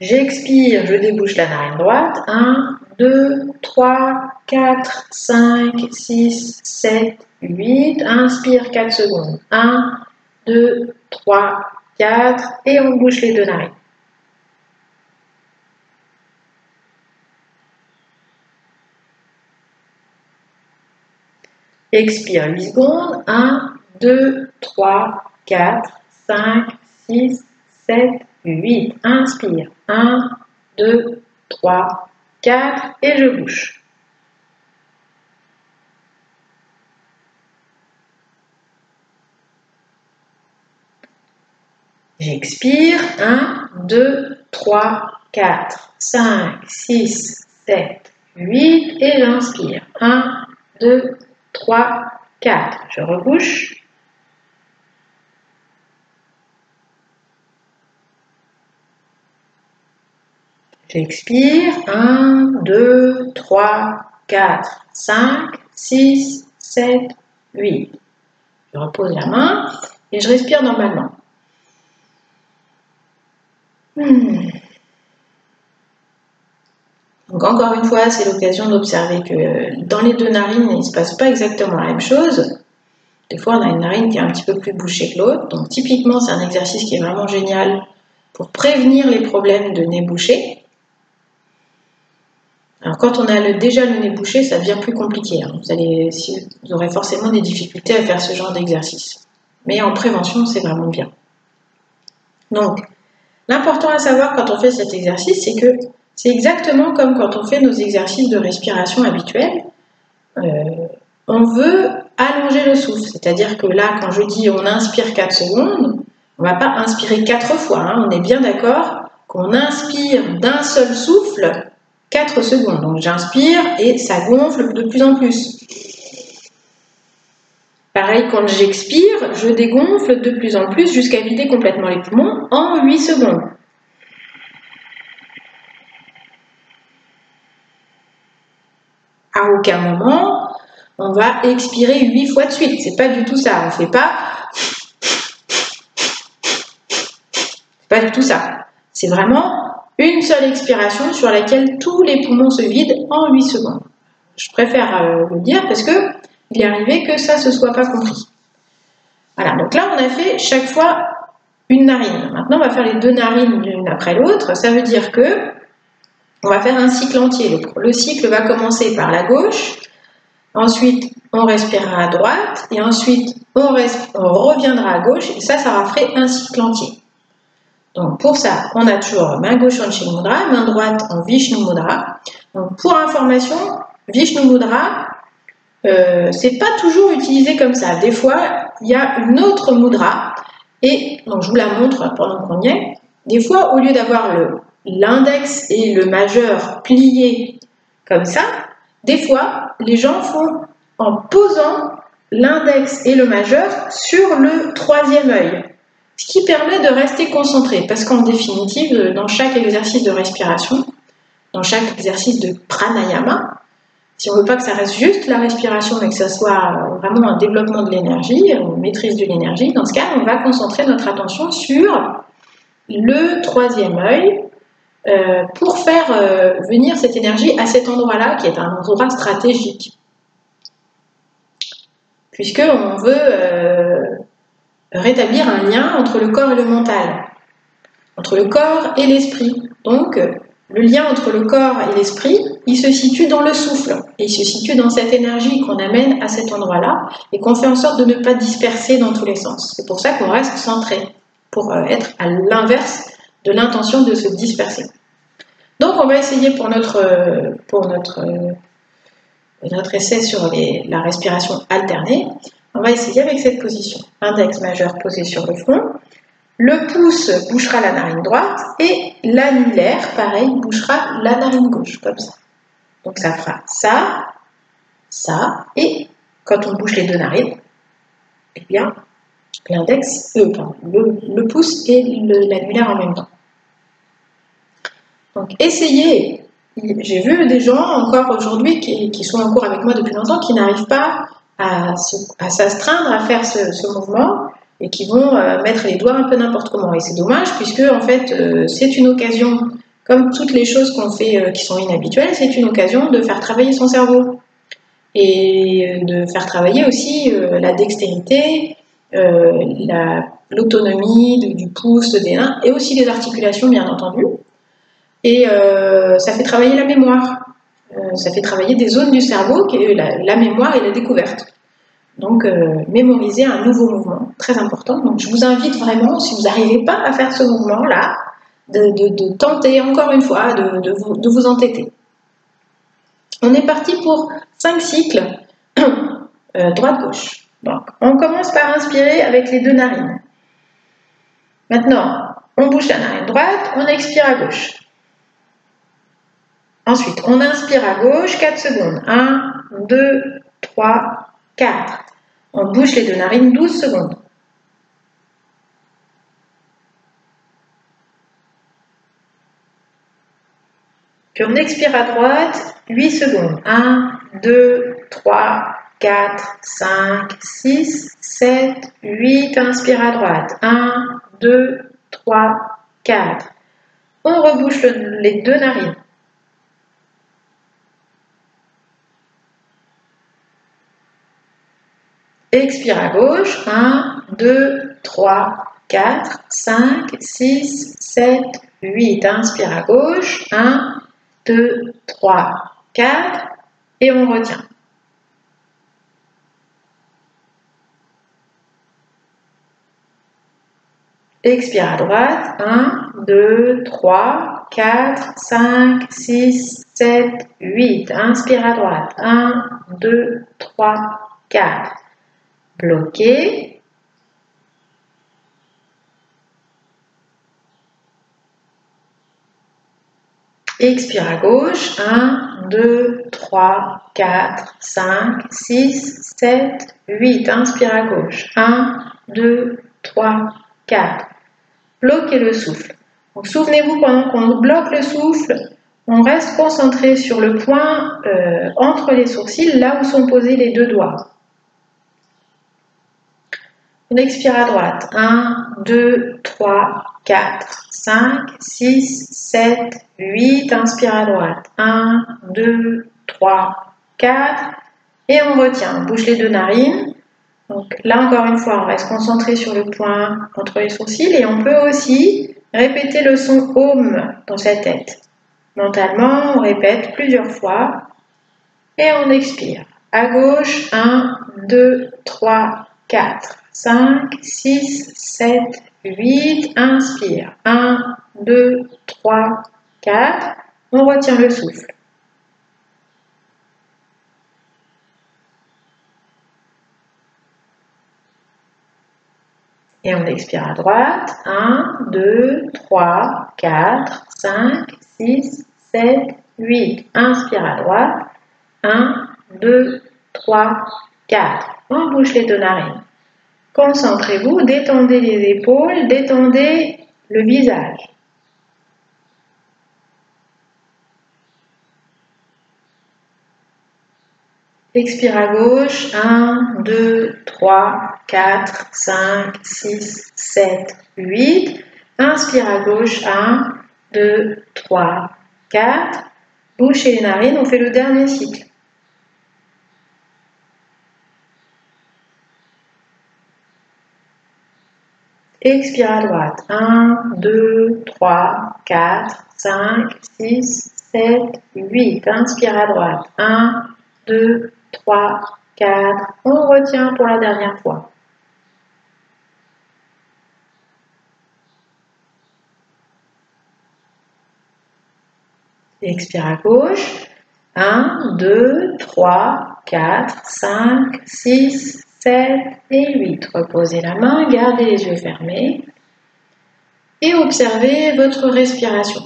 J'expire, je débouche la narine droite. 1, 2, 3, 4, 5, 6, 7, 8. Inspire 4 secondes. 1, 2, 3, 4. Et on bouge les deux narines. Expire 8 secondes. 1, 2, 3, 4, 5, 6, 7, 8. Inspire. 1, 2, 3, 4. Et je bouge. J'expire. 1, 2, 3, 4, 5, 6, 7, 8. Et j'inspire. 1, 2, 3, 4. Je rebouche. J'expire. 1, 2, 3, 4, 5, 6, 7, 8. Je repose la main et je respire normalement. Donc encore une fois, c'est l'occasion d'observer que dans les deux narines, il ne se passe pas exactement la même chose. Des fois, on a une narine qui est un petit peu plus bouchée que l'autre. Donc typiquement, c'est un exercice qui est vraiment génial pour prévenir les problèmes de nez bouché. Alors quand on a déjà le nez bouché, ça devient plus compliqué. Vous aurez forcément des difficultés à faire ce genre d'exercice. Mais en prévention, c'est vraiment bien. Donc, l'important à savoir quand on fait cet exercice, c'est que c'est exactement comme quand on fait nos exercices de respiration habituels. On veut allonger le souffle. C'est-à-dire que là, quand je dis on inspire 4 secondes, on ne va pas inspirer 4 fois. Hein. On est bien d'accord qu'on inspire d'un seul souffle 4 secondes. Donc j'inspire et ça gonfle de plus en plus. Pareil, quand j'expire, je dégonfle de plus en plus jusqu'à vider complètement les poumons en 8 secondes. À aucun moment, on va expirer 8 fois de suite. C'est pas du tout ça. On ne fait pas. C'est pas du tout ça. C'est vraiment une seule expiration sur laquelle tous les poumons se vident en 8 secondes. Je préfère le dire parce que il est arrivé que ça ne se soit pas compris. Voilà, donc là on a fait chaque fois une narine. Maintenant, on va faire les deux narines l'une après l'autre. Ça veut dire que on va faire un cycle entier. Le cycle va commencer par la gauche, ensuite on respirera à droite, et ensuite on reviendra à gauche, et ça ferait un cycle entier. Donc pour ça, on a toujours main gauche en Anshik Mudra, main droite en Vishnu Mudra. Donc pour information, Vishnu Mudra, c'est pas toujours utilisé comme ça. Des fois, il y a une autre mudra, et donc je vous la montre pendant qu'on y est. Des fois, au lieu d'avoir l'index et le majeur pliés comme ça, des fois, les gens font en posant l'index et le majeur sur le troisième œil, ce qui permet de rester concentré, parce qu'en définitive, dans chaque exercice de respiration, dans chaque exercice de pranayama, si on ne veut pas que ça reste juste la respiration, mais que ça soit vraiment un développement de l'énergie, une maîtrise de l'énergie, dans ce cas, on va concentrer notre attention sur le troisième œil pour faire venir cette énergie à cet endroit-là, qui est un endroit stratégique. Puisqu'on veut rétablir un lien entre le corps et le mental, entre le corps et l'esprit. Donc, le lien entre le corps et l'esprit, il se situe dans le souffle, et il se situe dans cette énergie qu'on amène à cet endroit-là, et qu'on fait en sorte de ne pas disperser dans tous les sens. C'est pour ça qu'on reste centré, pour être à l'inverse de l'intention de se disperser. Donc on va essayer pour notre essai sur la respiration alternée, on va essayer avec cette position. Index majeur posé sur le front, le pouce bouchera la narine droite et l'annulaire, pareil, bouchera la narine gauche, comme ça. Donc ça fera ça, ça, et quand on bouge les deux narines, eh bien, l'index, le pouce et l'annulaire en même temps. Donc essayez, j'ai vu des gens encore aujourd'hui qui sont en cours avec moi depuis longtemps, qui n'arrivent pas à s'astreindre à faire ce mouvement, et qui vont mettre les doigts un peu n'importe comment. Et c'est dommage, puisque en fait, c'est une occasion, comme toutes les choses qu'on fait qui sont inhabituelles, c'est une occasion de faire travailler son cerveau. Et de faire travailler aussi la dextérité, l'autonomie du pouce, des mains, et aussi les articulations, bien entendu. Et ça fait travailler la mémoire. Ça fait travailler des zones du cerveau, qui est la mémoire et la découverte. Donc, mémoriser un nouveau mouvement, très important. Donc, je vous invite vraiment, si vous n'arrivez pas à faire ce mouvement-là, de tenter encore une fois, de vous entêter. On est parti pour 5 cycles, droite-gauche. Donc, on commence par inspirer avec les deux narines. Maintenant, on bouge la narine droite, on expire à gauche. Ensuite, on inspire à gauche, 4 secondes. 1, 2, 3, 4. On bouche les deux narines 12 secondes. Puis on expire à droite 8 secondes. 1, 2, 3, 4, 5, 6, 7, 8. Inspire à droite. 1, 2, 3, 4. On rebouche les deux narines. Expire à gauche, 1, 2, 3, 4, 5, 6, 7, 8. Inspire à gauche, 1, 2, 3, 4, et on retient. Expire à droite, 1, 2, 3, 4, 5, 6, 7, 8. Inspire à droite, 1, 2, 3, 4. Bloqué. Expire à gauche. 1, 2, 3, 4, 5, 6, 7, 8. Inspire à gauche. 1, 2, 3, 4. Bloquez le souffle. Donc souvenez-vous, pendant qu'on bloque le souffle, on reste concentré sur le point entre les sourcils, là où sont posés les deux doigts. On expire à droite. 1, 2, 3, 4, 5, 6, 7, 8. Inspire à droite. 1, 2, 3, 4. Et on retient. On bouge les deux narines. Donc là, encore une fois, on reste concentré sur le point entre les sourcils et on peut aussi répéter le son OM dans sa tête. Mentalement, on répète plusieurs fois et on expire. À gauche, 1, 2, 3, 4, 5, 6, 7, 8. Inspire. 1, 2, 3, 4. On retient le souffle. Et on expire à droite. 1, 2, 3, 4, 5, 6, 7, 8. Inspire à droite. 1, 2, 3, 4. On bouge les deux narines. Concentrez-vous, détendez les épaules, détendez le visage. Expire à gauche, 1, 2, 3, 4, 5, 6, 7, 8. Inspire à gauche, 1, 2, 3, 4. Bouchez les narines, on fait le dernier cycle. Expire à droite, 1, 2, 3, 4, 5, 6, 7, 8. Inspire à droite, 1, 2, 3, 4. On retient pour la dernière fois. Expire à gauche. 1, 2, 3, 4, 5, 6, 7 et 8. Reposez la main, gardez les yeux fermés et observez votre respiration.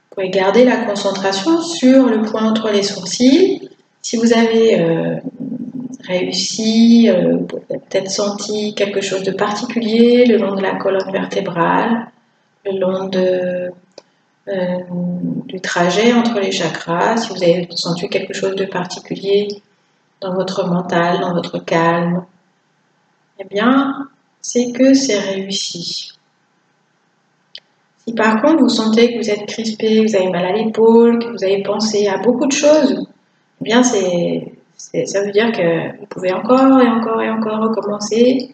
Vous pouvez garder la concentration sur le point entre les sourcils. Si vous avez réussi, peut-être senti quelque chose de particulier le long de la colonne vertébrale, le long du trajet entre les chakras, si vous avez senti quelque chose de particulier dans votre mental, dans votre calme, eh bien, c'est que c'est réussi. Si par contre vous sentez que vous êtes crispé, que vous avez mal à l'épaule, que vous avez pensé à beaucoup de choses, eh bien ça veut dire que vous pouvez encore et encore et encore recommencer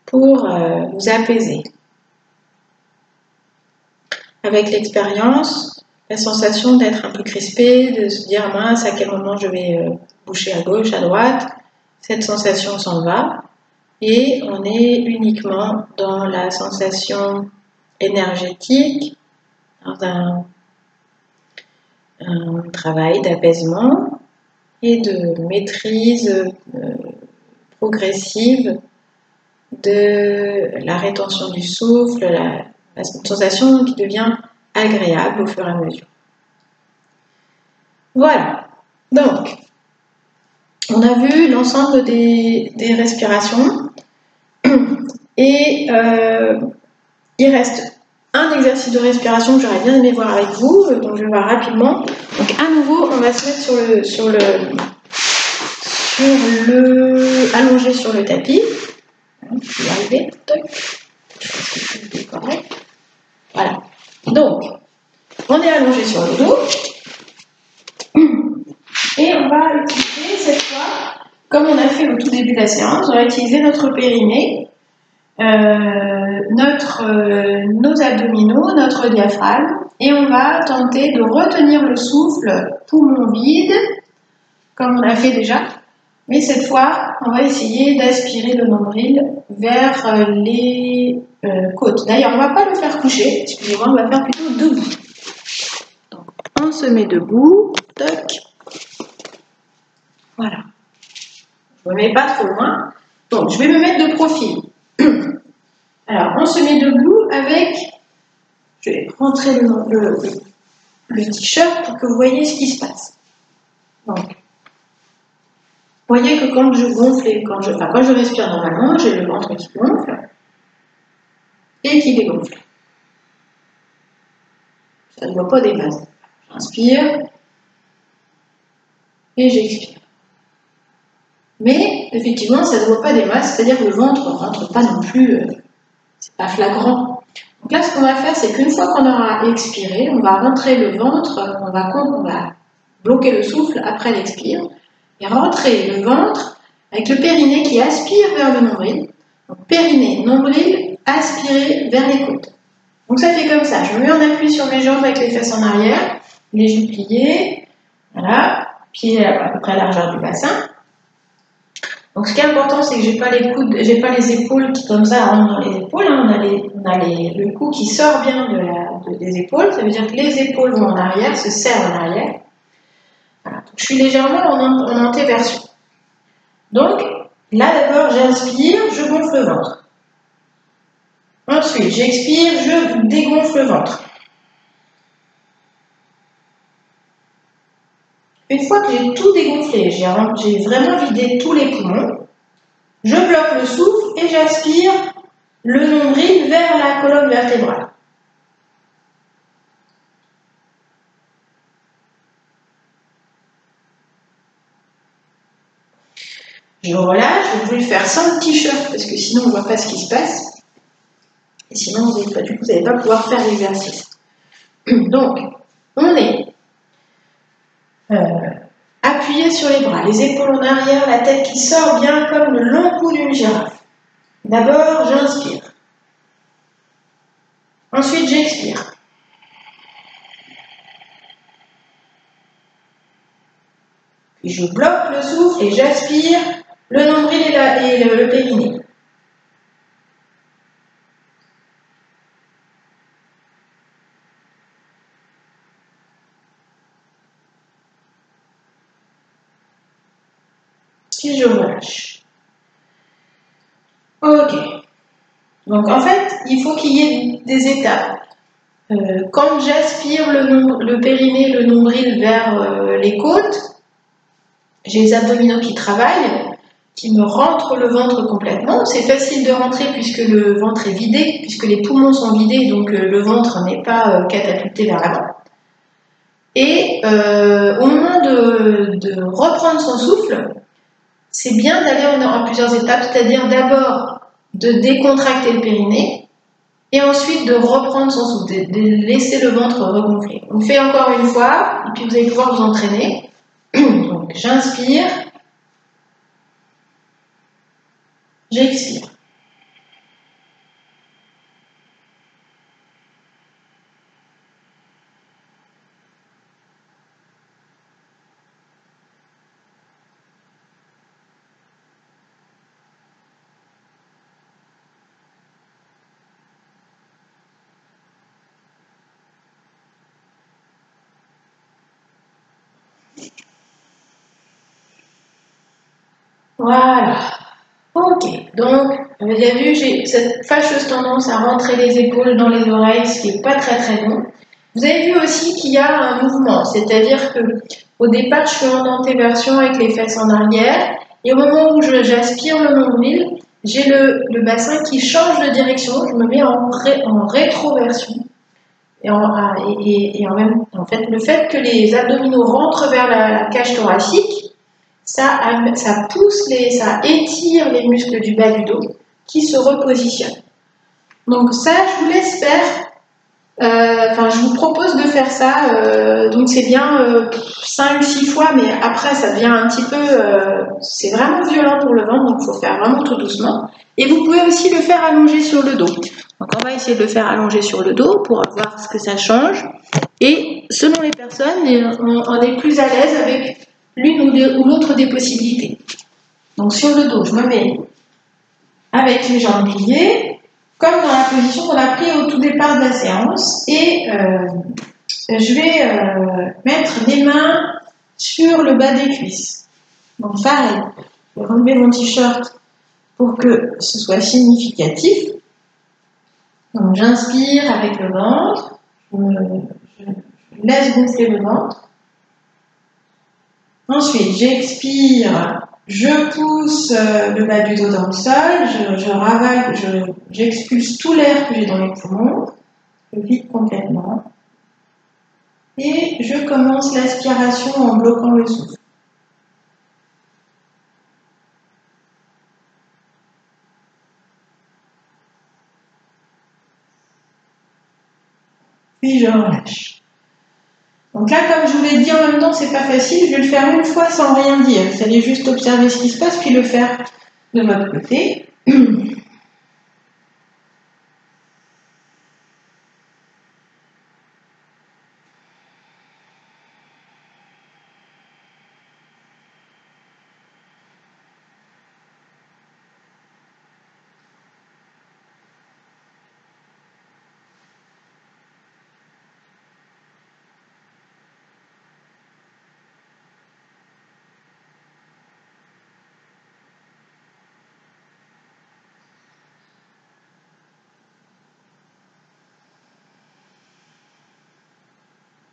pour vous apaiser. Avec l'expérience, la sensation d'être un peu crispé, de se dire mince, à quel moment je vais boucher à gauche, à droite, cette sensation s'en va et on est uniquement dans la sensation énergétique, dans un travail d'apaisement et de maîtrise progressive de la rétention du souffle, la sensation qui devient agréable au fur et à mesure. Voilà, donc on a vu l'ensemble des respirations et il reste un exercice de respiration que j'aurais bien aimé voir avec vous, donc je vais voir rapidement. Donc à nouveau, on va se mettre allongé sur le tapis. Je vais y arriver. Correct. Voilà. Donc, on est allongé sur le dos. Et on va utiliser cette fois, comme on a fait au tout début de la séance, on va utiliser notre périnée, nos abdominaux, notre diaphragme, et on va tenter de retenir le souffle poumon vide, comme on a fait déjà. Mais cette fois, on va essayer d'aspirer le nombril vers les côtes. D'ailleurs, on ne va pas le faire coucher, excusez-moi, on va faire plutôt debout. Donc, on se met debout, toc. Voilà. Je ne me mets pas trop loin. Donc, je vais me mettre de profil. Alors, on se met debout avec... Je vais rentrer le t-shirt pour que vous voyez ce qui se passe. Donc, vous voyez que quand je gonfle et quand je respire normalement, j'ai le ventre qui gonfle et qui dégonfle. Ça ne voit pas des masses. J'inspire et j'expire. Mais effectivement, ça ne voit pas des masses, c'est-à-dire que le ventre ne rentre pas non plus, c'est pas flagrant. Donc là, ce qu'on va faire, c'est qu'une fois qu'on aura expiré, on va rentrer le ventre, on va bloquer le souffle après l'expire et rentrer le ventre avec le périnée qui aspire vers le nombril. Donc, périnée, nombril, aspirer vers les côtes. Donc ça fait comme ça, je me mets en appui sur mes jambes avec les fesses en arrière, les genoux pliés, voilà, pieds à peu près à la largeur du bassin. Donc ce qui est important, c'est que j'ai pas les coudes, j'ai pas les épaules qui comme ça rentrent dans les épaules, hein. On a le cou qui sort bien des épaules, ça veut dire que les épaules vont en arrière, se serrent en arrière. Voilà. Donc, je suis légèrement en antéversion. Donc là d'abord j'inspire, je gonfle le ventre. Ensuite, j'expire, je dégonfle le ventre. Une fois que j'ai tout dégonflé, j'ai vraiment vidé tous les poumons, je bloque le souffle et j'aspire le nombril vers la colonne vertébrale. Je relâche, vous pouvez le faire sans le t-shirt parce que sinon on ne voit pas ce qui se passe. Et sinon, vous n'allez pas pouvoir faire l'exercice. Donc, on est appuyé sur les bras, les épaules en arrière, la tête qui sort bien comme le long cou d'une girafe. D'abord, j'inspire. Ensuite, j'expire. Puis je bloque le souffle et j'aspire le nombril et le périnée. Puis je relâche. Ok. Donc en fait, il faut qu'il y ait des étapes. Quand j'aspire le périnée, le nombril vers les côtes, j'ai les abdominaux qui travaillent, qui me rentrent le ventre complètement. C'est facile de rentrer puisque le ventre est vidé, puisque les poumons sont vidés, donc le ventre n'est pas catapulté vers l'avant. Et au moment de reprendre son souffle, c'est bien d'aller en plusieurs étapes, c'est-à-dire d'abord de décontracter le périnée et ensuite de reprendre son souffle, de laisser le ventre regonfler. On fait encore une fois et puis vous allez pouvoir vous entraîner. Donc j'inspire, j'expire. Voilà. Ok, donc, vous avez vu, j'ai cette fâcheuse tendance à rentrer les épaules dans les oreilles, ce qui n'est pas très très bon. Vous avez vu aussi qu'il y a un mouvement, c'est-à-dire que au départ, je suis en antéversion avec les fesses en arrière, et au moment où j'aspire le nombril, j'ai le bassin qui change de direction, je me mets en rétroversion. En fait, le fait que les abdominaux rentrent vers la cage thoracique, ça pousse, ça étire les muscles du bas du dos qui se repositionnent. Donc ça, je vous laisse faire. Je vous propose de faire ça. Donc c'est bien 5-6 fois, mais après ça devient un petit peu. C'est vraiment violent pour le ventre, donc il faut faire vraiment tout doucement. Et vous pouvez aussi le faire allonger sur le dos. Donc on va essayer de le faire allonger sur le dos pour voir ce que ça change. Et selon les personnes, on est plus à l'aise avec l'une ou l'autre des possibilités. Donc sur le dos, je me mets avec les jambes pliées, comme dans la position qu'on a prise au tout départ de la séance, et je vais mettre les mains sur le bas des cuisses. Donc pareil, je vais relever mon t-shirt pour que ce soit significatif. Donc j'inspire avec le ventre, je laisse gonfler le ventre. Ensuite, j'expire, je pousse le bas du dos dans le sol, je ravale, j'expulse tout l'air que j'ai dans les poumons, je vide complètement. Et je commence l'aspiration en bloquant le souffle. Puis je relâche. Donc là, comme je vous l'ai dit en même temps, c'est pas facile. Je vais le faire une fois sans rien dire. Vous allez juste observer ce qui se passe, puis le faire de votre côté.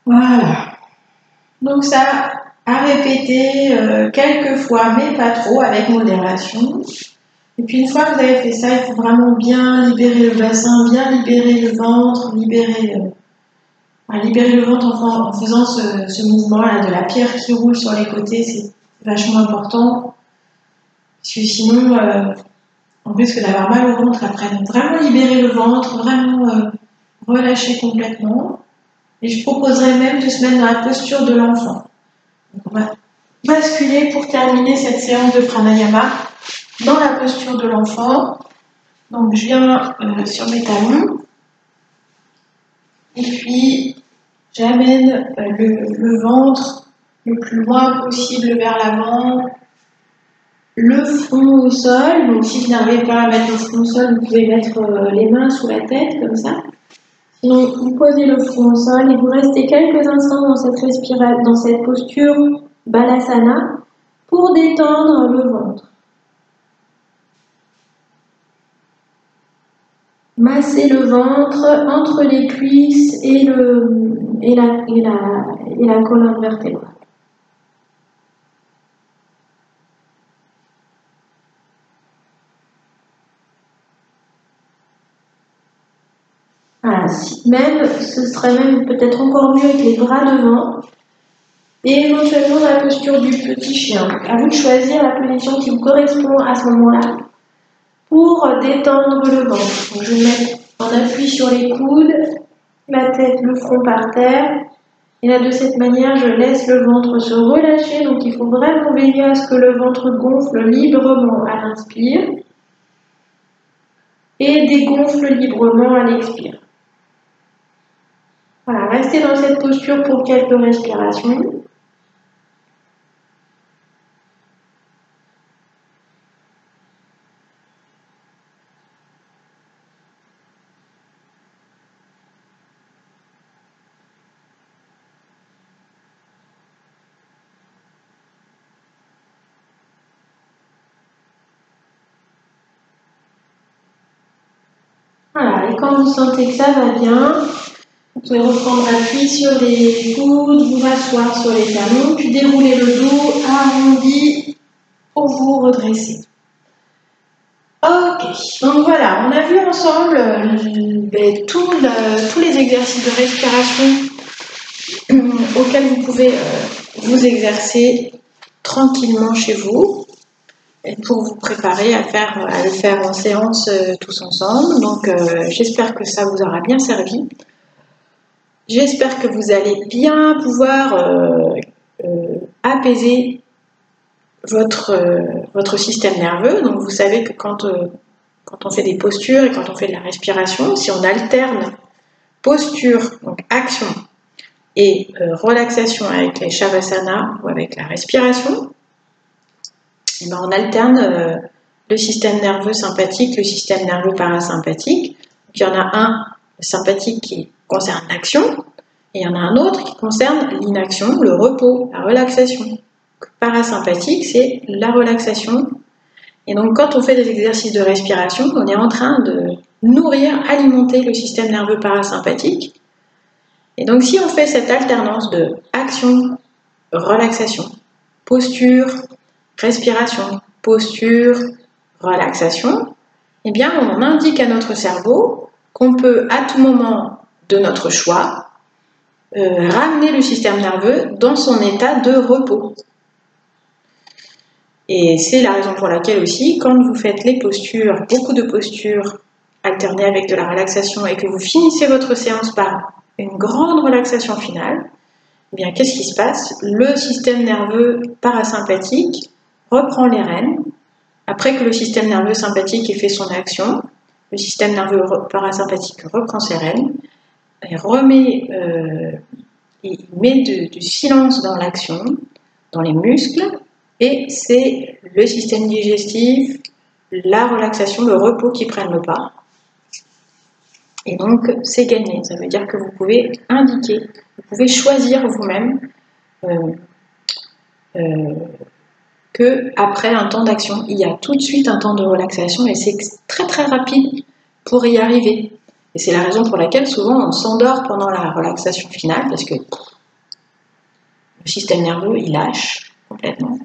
Voilà. Donc ça, à répéter quelques fois, mais pas trop, avec modération. Et puis une fois que vous avez fait ça, il faut vraiment bien libérer le bassin, bien libérer le ventre, libérer le ventre en faisant ce mouvement-là de la pierre qui roule sur les côtés, c'est vachement important. Parce que sinon, on risque d'avoir mal au ventre après. Donc vraiment libérer le ventre, vraiment relâcher complètement. Et je proposerais même de se mettre dans la posture de l'enfant. On va basculer pour terminer cette séance de pranayama dans la posture de l'enfant. Donc je viens sur mes talons. Et puis j'amène le ventre le plus loin possible vers l'avant. Le front au sol. Donc si vous n'arrivez pas à mettre le front au sol, vous pouvez mettre les mains sous la tête comme ça. Donc, vous posez le front au sol et vous restez quelques instants dans cette posture Balasana pour détendre le ventre. Massez le ventre entre les cuisses et la colonne vertébrale. Voilà, ce serait même peut-être encore mieux avec les bras devant et éventuellement dans la posture du petit chien. À vous de choisir la position qui vous correspond à ce moment-là pour détendre le ventre. Donc, je vais mettre en appui sur les coudes, la tête, le front par terre. Et là, de cette manière, je laisse le ventre se relâcher. Donc, il faut vraiment veiller à ce que le ventre gonfle librement à l'inspire et dégonfle librement à l'expire. Voilà, restez dans cette posture pour quelques respirations. Voilà, et quand vous sentez que ça va bien, vous pouvez reprendre appui sur les coudes, vous rasseoir sur les talons, puis dérouler le dos arrondi pour vous redresser. Ok, donc voilà, on a vu ensemble tous les exercices de respiration auxquels vous pouvez vous exercer tranquillement chez vous et pour vous préparer à le faire en séance tous ensemble. Donc j'espère que ça vous aura bien servi. J'espère que vous allez bien pouvoir apaiser votre système nerveux. Donc vous savez que quand on fait des postures et quand on fait de la respiration, si on alterne posture, donc action, et relaxation avec les shavasana ou avec la respiration, et ben on alterne le système nerveux sympathique, le système nerveux parasympathique. Donc, il y en a un sympathique qui concerne l'action, et il y en a un autre qui concerne l'inaction, le repos, la relaxation. Parasympathique, c'est la relaxation. Et donc, quand on fait des exercices de respiration, on est en train de nourrir, alimenter le système nerveux parasympathique. Et donc, si on fait cette alternance de action, relaxation, posture, respiration, posture, relaxation, eh bien, on indique à notre cerveau qu'on peut, à tout moment de notre choix, ramener le système nerveux dans son état de repos. Et c'est la raison pour laquelle aussi, quand vous faites les postures, beaucoup de postures alternées avec de la relaxation et que vous finissez votre séance par une grande relaxation finale, eh bien, qu'est-ce qui se passe? Le système nerveux parasympathique reprend les rênes. Après que le système nerveux sympathique ait fait son action, le système nerveux parasympathique reprend ses rênes et il met du silence dans l'action, dans les muscles, et c'est le système digestif, la relaxation, le repos qui prennent le pas. Et donc, c'est gagné. Ça veut dire que vous pouvez indiquer, vous pouvez choisir vous-même qu'après un temps d'action, il y a tout de suite un temps de relaxation et c'est très très rapide pour y arriver. Et c'est la raison pour laquelle souvent on s'endort pendant la relaxation finale parce que le système nerveux il lâche complètement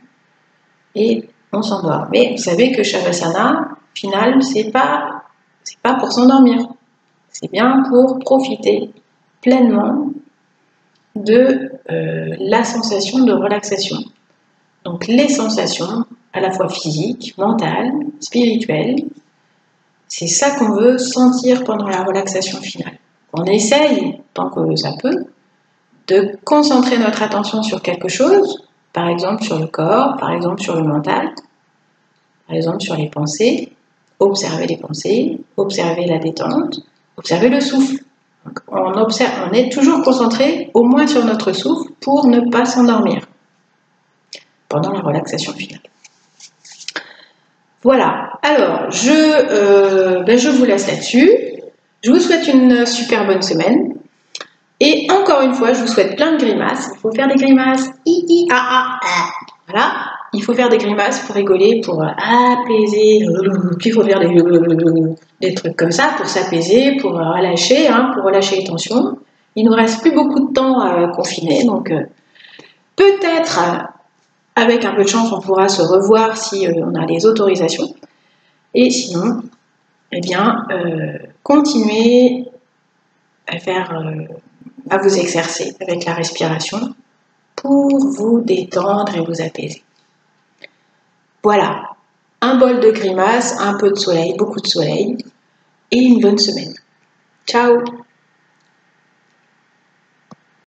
et on s'endort. Mais vous savez que Shavasana, final, c'est pas pour s'endormir. C'est bien pour profiter pleinement de la sensation de relaxation. Donc les sensations, à la fois physiques, mentales, spirituelles, c'est ça qu'on veut sentir pendant la relaxation finale. On essaye, tant que ça peut, de concentrer notre attention sur quelque chose, par exemple sur le corps, par exemple sur le mental, par exemple sur les pensées, observer les pensées, observer la détente, observer le souffle. Donc, on est toujours concentré au moins sur notre souffle pour ne pas s'endormir pendant la relaxation finale. Voilà, alors je vous laisse là-dessus. Je vous souhaite une super bonne semaine. Et encore une fois, je vous souhaite plein de grimaces. Il faut faire des grimaces. Voilà, il faut faire des grimaces pour rigoler, pour apaiser. Puis il faut faire des trucs comme ça pour s'apaiser, pour relâcher, pour relâcher les tensions. Il ne nous reste plus beaucoup de temps à confiner, donc peut-être avec un peu de chance, on pourra se revoir si on a les autorisations. Et sinon, eh bien, continuez à vous exercer avec la respiration pour vous détendre et vous apaiser. Voilà, un bol de grimaces, un peu de soleil, beaucoup de soleil, et une bonne semaine. Ciao!